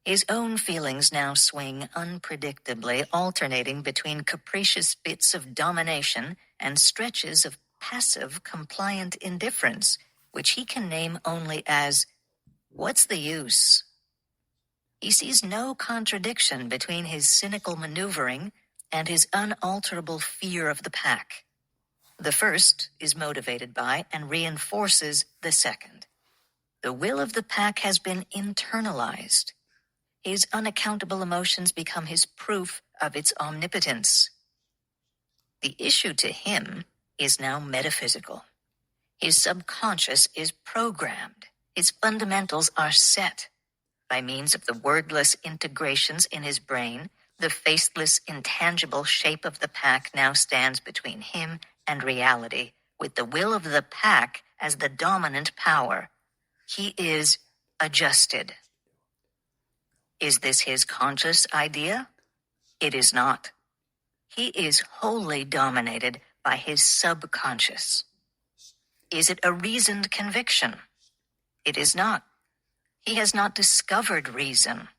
S11: His own feelings now swing unpredictably, alternating between capricious bits of domination and stretches of passive, compliant indifference, which he can name only as, "What's the use?" He sees no contradiction between his cynical maneuvering and his unalterable fear of the pack. The first is motivated by and reinforces the second. The will of the pack has been internalized. His unaccountable emotions become his proof of its omnipotence. The issue to him is now metaphysical. His subconscious is programmed. His fundamentals are set. By means of the wordless integrations in his brain, the faceless, intangible shape of the pack now stands between him and reality, with the will of the pack as the dominant power. He is adjusted. Is this his conscious idea? It is not. He is wholly dominated by his subconscious. Is it a reasoned conviction? It is not. He has not discovered reason.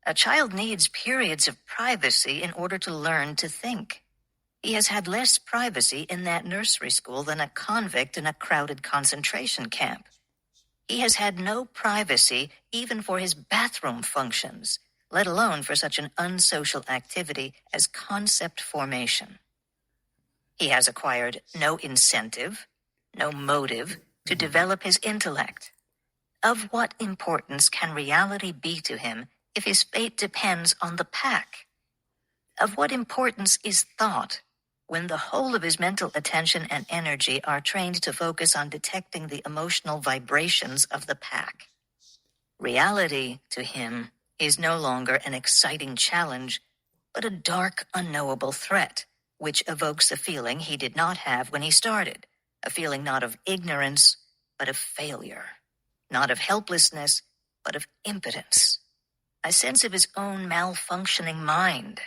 S11: A child needs periods of privacy in order to learn to think. He has had less privacy in that nursery school than a convict in a crowded concentration camp. He has had no privacy even for his bathroom functions, let alone for such an unsocial activity as concept formation. He has acquired no incentive, no motive to develop his intellect. Of what importance can reality be to him if his fate depends on the pack? Of what importance is thought when the whole of his mental attention and energy are trained to focus on detecting the emotional vibrations of the pack. Reality, to him, is no longer an exciting challenge, but a dark, unknowable threat, which evokes a feeling he did not have when he started, a feeling not of ignorance, but of failure, not of helplessness, but of impotence, a sense of his own malfunctioning mind.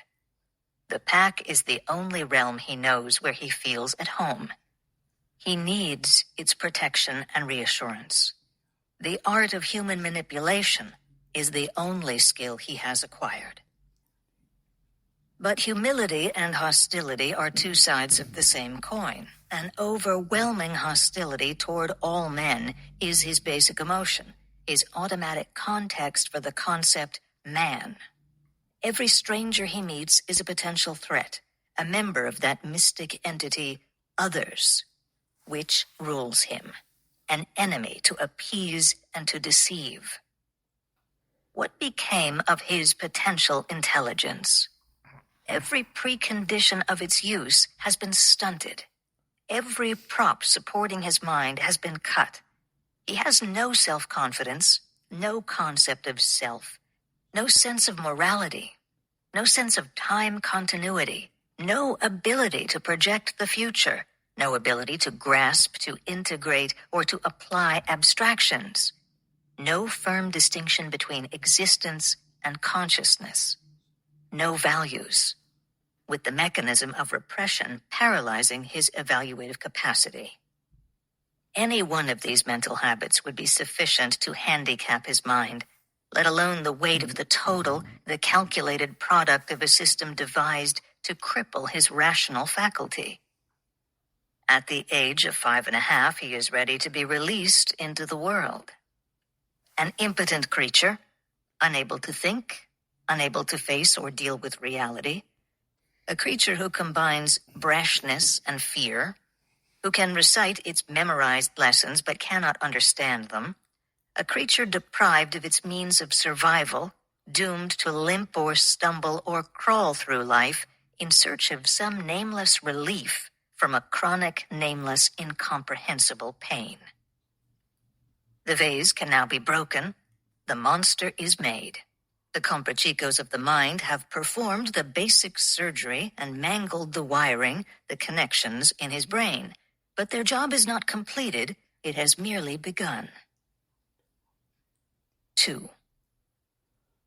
S11: The pack is the only realm he knows where he feels at home. He needs its protection and reassurance. The art of human manipulation is the only skill he has acquired. But humility and hostility are two sides of the same coin. An overwhelming hostility toward all men is his basic emotion, his automatic context for the concept man. Every stranger he meets is a potential threat, a member of that mystic entity, others, which rules him, an enemy to appease and to deceive. What became of his potential intelligence? Every precondition of its use has been stunted. Every prop supporting his mind has been cut. He has no self-confidence, no concept of self, no sense of morality, no sense of time continuity, no ability to project the future, no ability to grasp, to integrate, or to apply abstractions, no firm distinction between existence and consciousness, no values, with the mechanism of repression paralyzing his evaluative capacity. Any one of these mental habits would be sufficient to handicap his mind, let alone the weight of the total, the calculated product of a system devised to cripple his rational faculty. At the age of 5.5, he is ready to be released into the world. An impotent creature, unable to think, unable to face or deal with reality, a creature who combines brashness and fear, who can recite its memorized lessons but cannot understand them, a creature deprived of its means of survival, doomed to limp or stumble or crawl through life in search of some nameless relief from a chronic, nameless, incomprehensible pain. The vase can now be broken. The monster is made. The comprachicos of the mind have performed the basic surgery and mangled the wiring, the connections in his brain. But their job is not completed. It has merely begun. 2.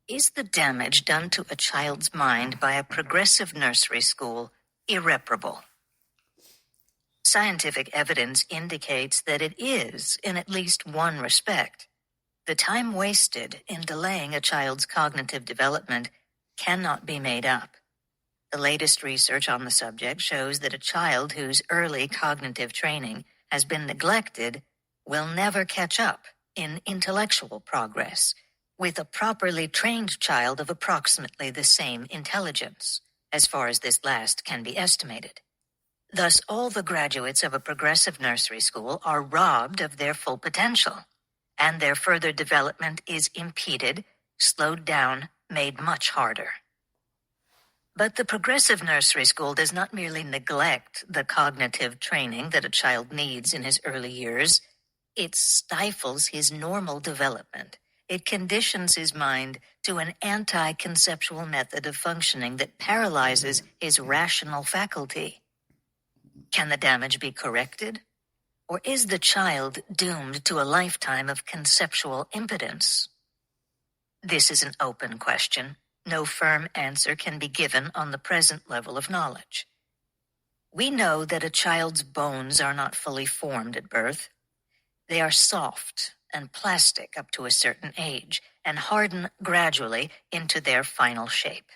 S11: Is the damage done to a child's mind by a progressive nursery school irreparable? Scientific evidence indicates that it is, in at least one respect. The time wasted in delaying a child's cognitive development cannot be made up. The latest research on the subject shows that a child whose early cognitive training has been neglected will never catch up in intellectual progress with a properly trained child of approximately the same intelligence, as far as this last can be estimated. Thus, all the graduates of a progressive nursery school are robbed of their full potential, and their further development is impeded, slowed down, made much harder. But the progressive nursery school does not merely neglect the cognitive training that a child needs in his early years. It stifles his normal development. It conditions his mind to an anti-conceptual method of functioning that paralyzes his rational faculty. Can the damage be corrected? Or is the child doomed to a lifetime of conceptual impotence? This is an open question. No firm answer can be given on the present level of knowledge. We know that a child's bones are not fully formed at birth. They are soft and plastic up to a certain age and harden gradually into their final shape.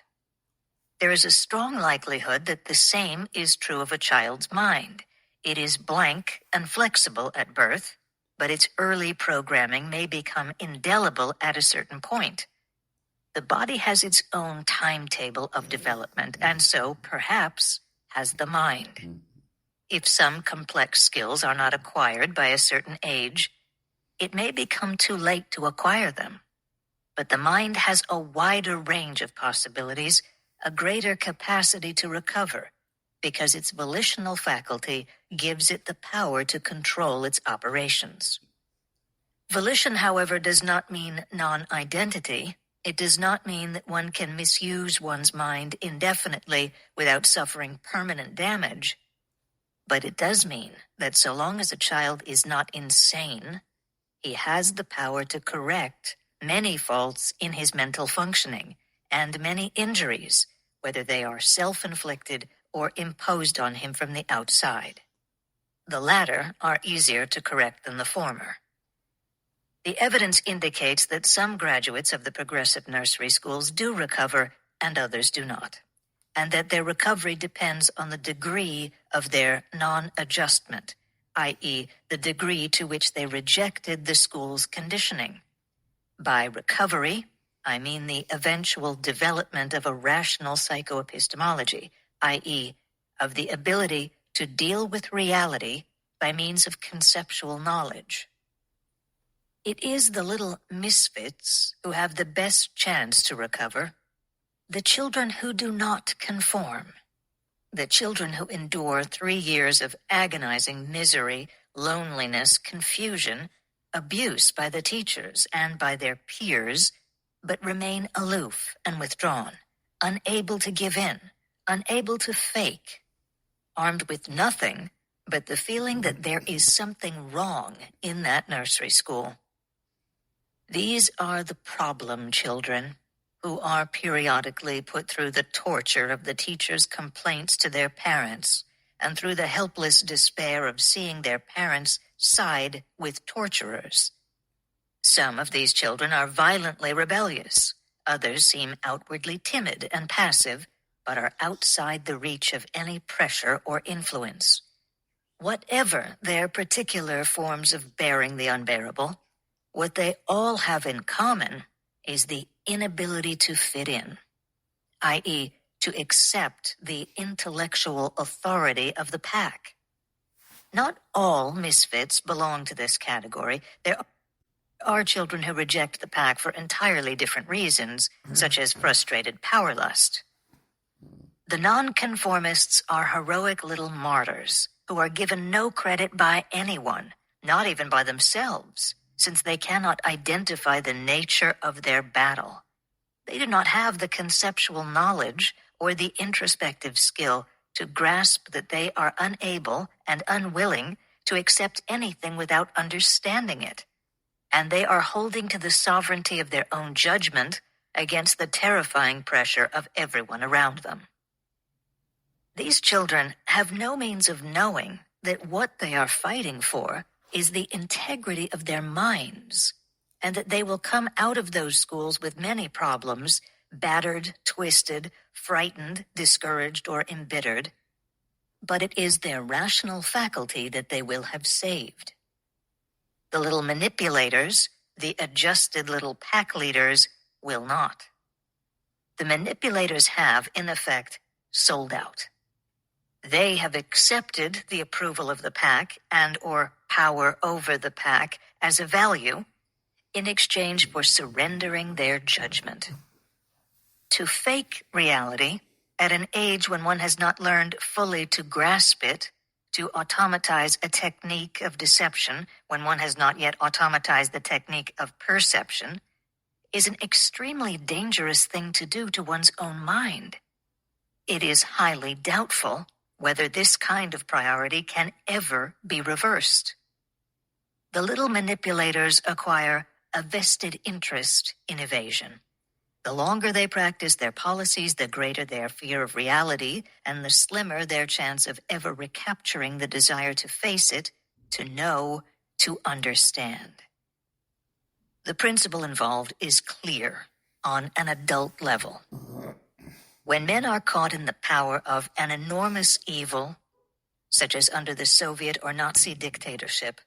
S11: There is a strong likelihood that the same is true of a child's mind. It is blank and flexible at birth, but its early programming may become indelible at a certain point. The body has its own timetable of development, and so, perhaps, has the mind. If some complex skills are not acquired by a certain age, it may become too late to acquire them. But the mind has a wider range of possibilities, a greater capacity to recover, because its volitional faculty gives it the power to control its operations. Volition, however, does not mean non-identity. It does not mean that one can misuse one's mind indefinitely without suffering permanent damage. But it does mean that so long as a child is not insane, he has the power to correct many faults in his mental functioning and many injuries, whether they are self-inflicted or imposed on him from the outside. The latter are easier to correct than the former. The evidence indicates that some graduates of the progressive nursery schools do recover and others do not, and that their recovery depends on the degree of their non-adjustment, i.e., the degree to which they rejected the school's conditioning. By recovery, I mean the eventual development of a rational psychoepistemology, i.e., of the ability to deal with reality by means of conceptual knowledge. It is the little misfits who have the best chance to recover, the children who do not conform, the children who endure 3 years of agonizing misery, loneliness, confusion, abuse by the teachers and by their peers, but remain aloof and withdrawn, unable to give in, unable to fake, armed with nothing but the feeling that there is something wrong in that nursery school. These are the problem children who are periodically put through the torture of the teacher's complaints to their parents and through the helpless despair of seeing their parents side with torturers. Some of these children are violently rebellious. Others seem outwardly timid and passive, but are outside the reach of any pressure or influence. Whatever their particular forms of bearing the unbearable, what they all have in common is the inability to fit in, i.e., to accept the intellectual authority of the pack. Not all misfits belong to this category. There are children who reject the pack for entirely different reasons, such as frustrated power lust. The nonconformists are heroic little martyrs who are given no credit by anyone, not even by themselves, since they cannot identify the nature of their battle. They do not have the conceptual knowledge or the introspective skill to grasp that they are unable and unwilling to accept anything without understanding it, and they are holding to the sovereignty of their own judgment against the terrifying pressure of everyone around them. These children have no means of knowing that what they are fighting for is the integrity of their minds, and that they will come out of those schools with many problems, battered, twisted, frightened, discouraged, or embittered. But it is their rational faculty that they will have saved. The little manipulators, the adjusted little pack leaders, will not. The manipulators have, in effect, sold out. They have accepted the approval of the pack and or power over the pack as a value in exchange for surrendering their judgment. To fake reality at an age when one has not learned fully to grasp it, to automatize a technique of deception when one has not yet automatized the technique of perception, is an extremely dangerous thing to do to one's own mind. It is highly doubtful whether this kind of priority can ever be reversed. The little manipulators acquire a vested interest in evasion. The longer they practice their policies, the greater their fear of reality, and the slimmer their chance of ever recapturing the desire to face it, to know, to understand. The principle involved is clear on an adult level. When men are caught in the power of an enormous evil, such as under the Soviet or Nazi dictatorship,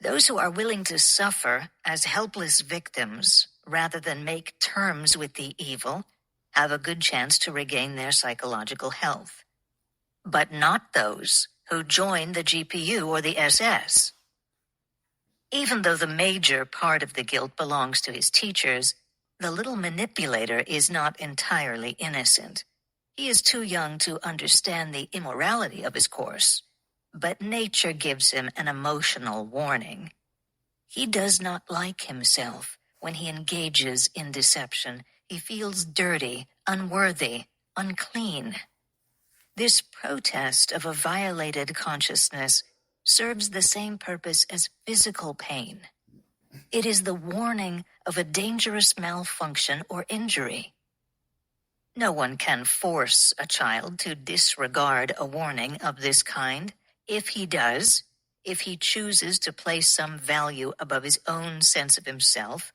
S11: those who are willing to suffer as helpless victims rather than make terms with the evil have a good chance to regain their psychological health. But not those who join the GPU or the SS. Even though the major part of the guilt belongs to his teachers, the little manipulator is not entirely innocent. He is too young to understand the immorality of his course, but nature gives him an emotional warning. He does not like himself when he engages in deception. He feels dirty, unworthy, unclean. This protest of a violated consciousness serves the same purpose as physical pain. It is the warning of a dangerous malfunction or injury. No one can force a child to disregard a warning of this kind. If he does, if he chooses to place some value above his own sense of himself,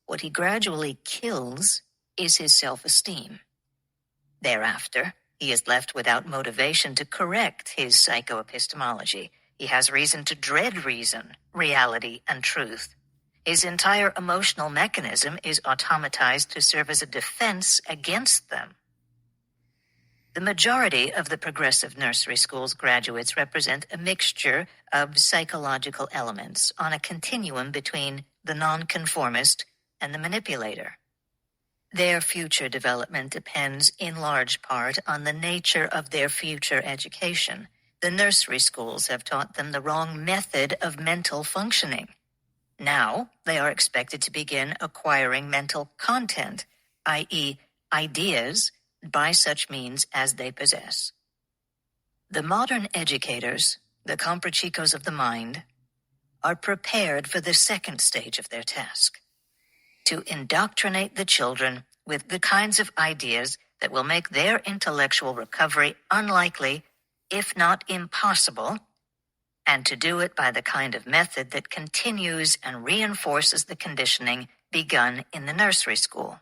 S11: what he gradually kills is his self-esteem. Thereafter, he is left without motivation to correct his psychoepistemology. He has reason to dread reason, reality, and truth. His entire emotional mechanism is automatized to serve as a defense against them. The majority of the progressive nursery school's graduates represent a mixture of psychological elements on a continuum between the nonconformist and the manipulator. Their future development depends in large part on the nature of their future education. The nursery schools have taught them the wrong method of mental functioning. Now, they are expected to begin acquiring mental content, i.e., ideas, by such means as they possess. The modern educators, the comprachicos of the mind, are prepared for the second stage of their task, to indoctrinate the children with the kinds of ideas that will make their intellectual recovery unlikely, if not impossible, and to do it by the kind of method that continues and reinforces the conditioning begun in the nursery school.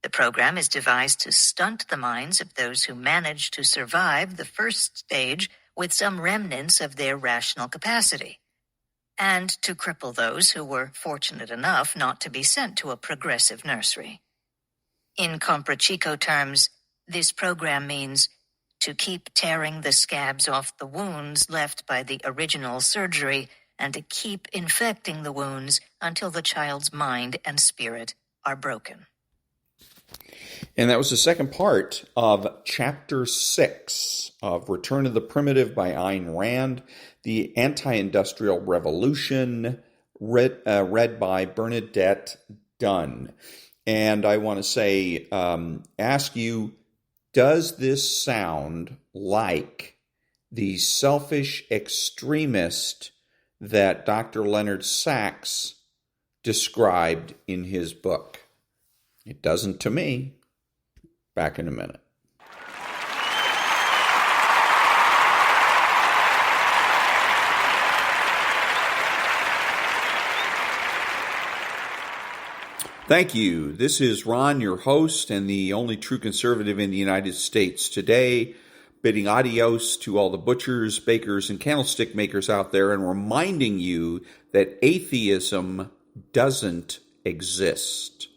S11: The program is devised to stunt the minds of those who manage to survive the first stage with some remnants of their rational capacity, and to cripple those who were fortunate enough not to be sent to a progressive nursery. In Comprachico terms, this program means to keep tearing the scabs off the wounds left by the original surgery and to keep infecting the wounds until the child's mind and spirit are broken.
S1: And that was the second part of Chapter 6 of Return of the Primitive by Ayn Rand, the Anti-Industrial Revolution, read by Bernadette Dunn. And I want to say, ask you, does this sound like the selfish extremist that Dr. Leonard Sachs described in his book? It doesn't to me. Back in a minute. Thank you. This is Ron, your host and the only true conservative in the United States today, bidding adios to all the butchers, bakers, and candlestick makers out there and reminding you that atheism doesn't exist.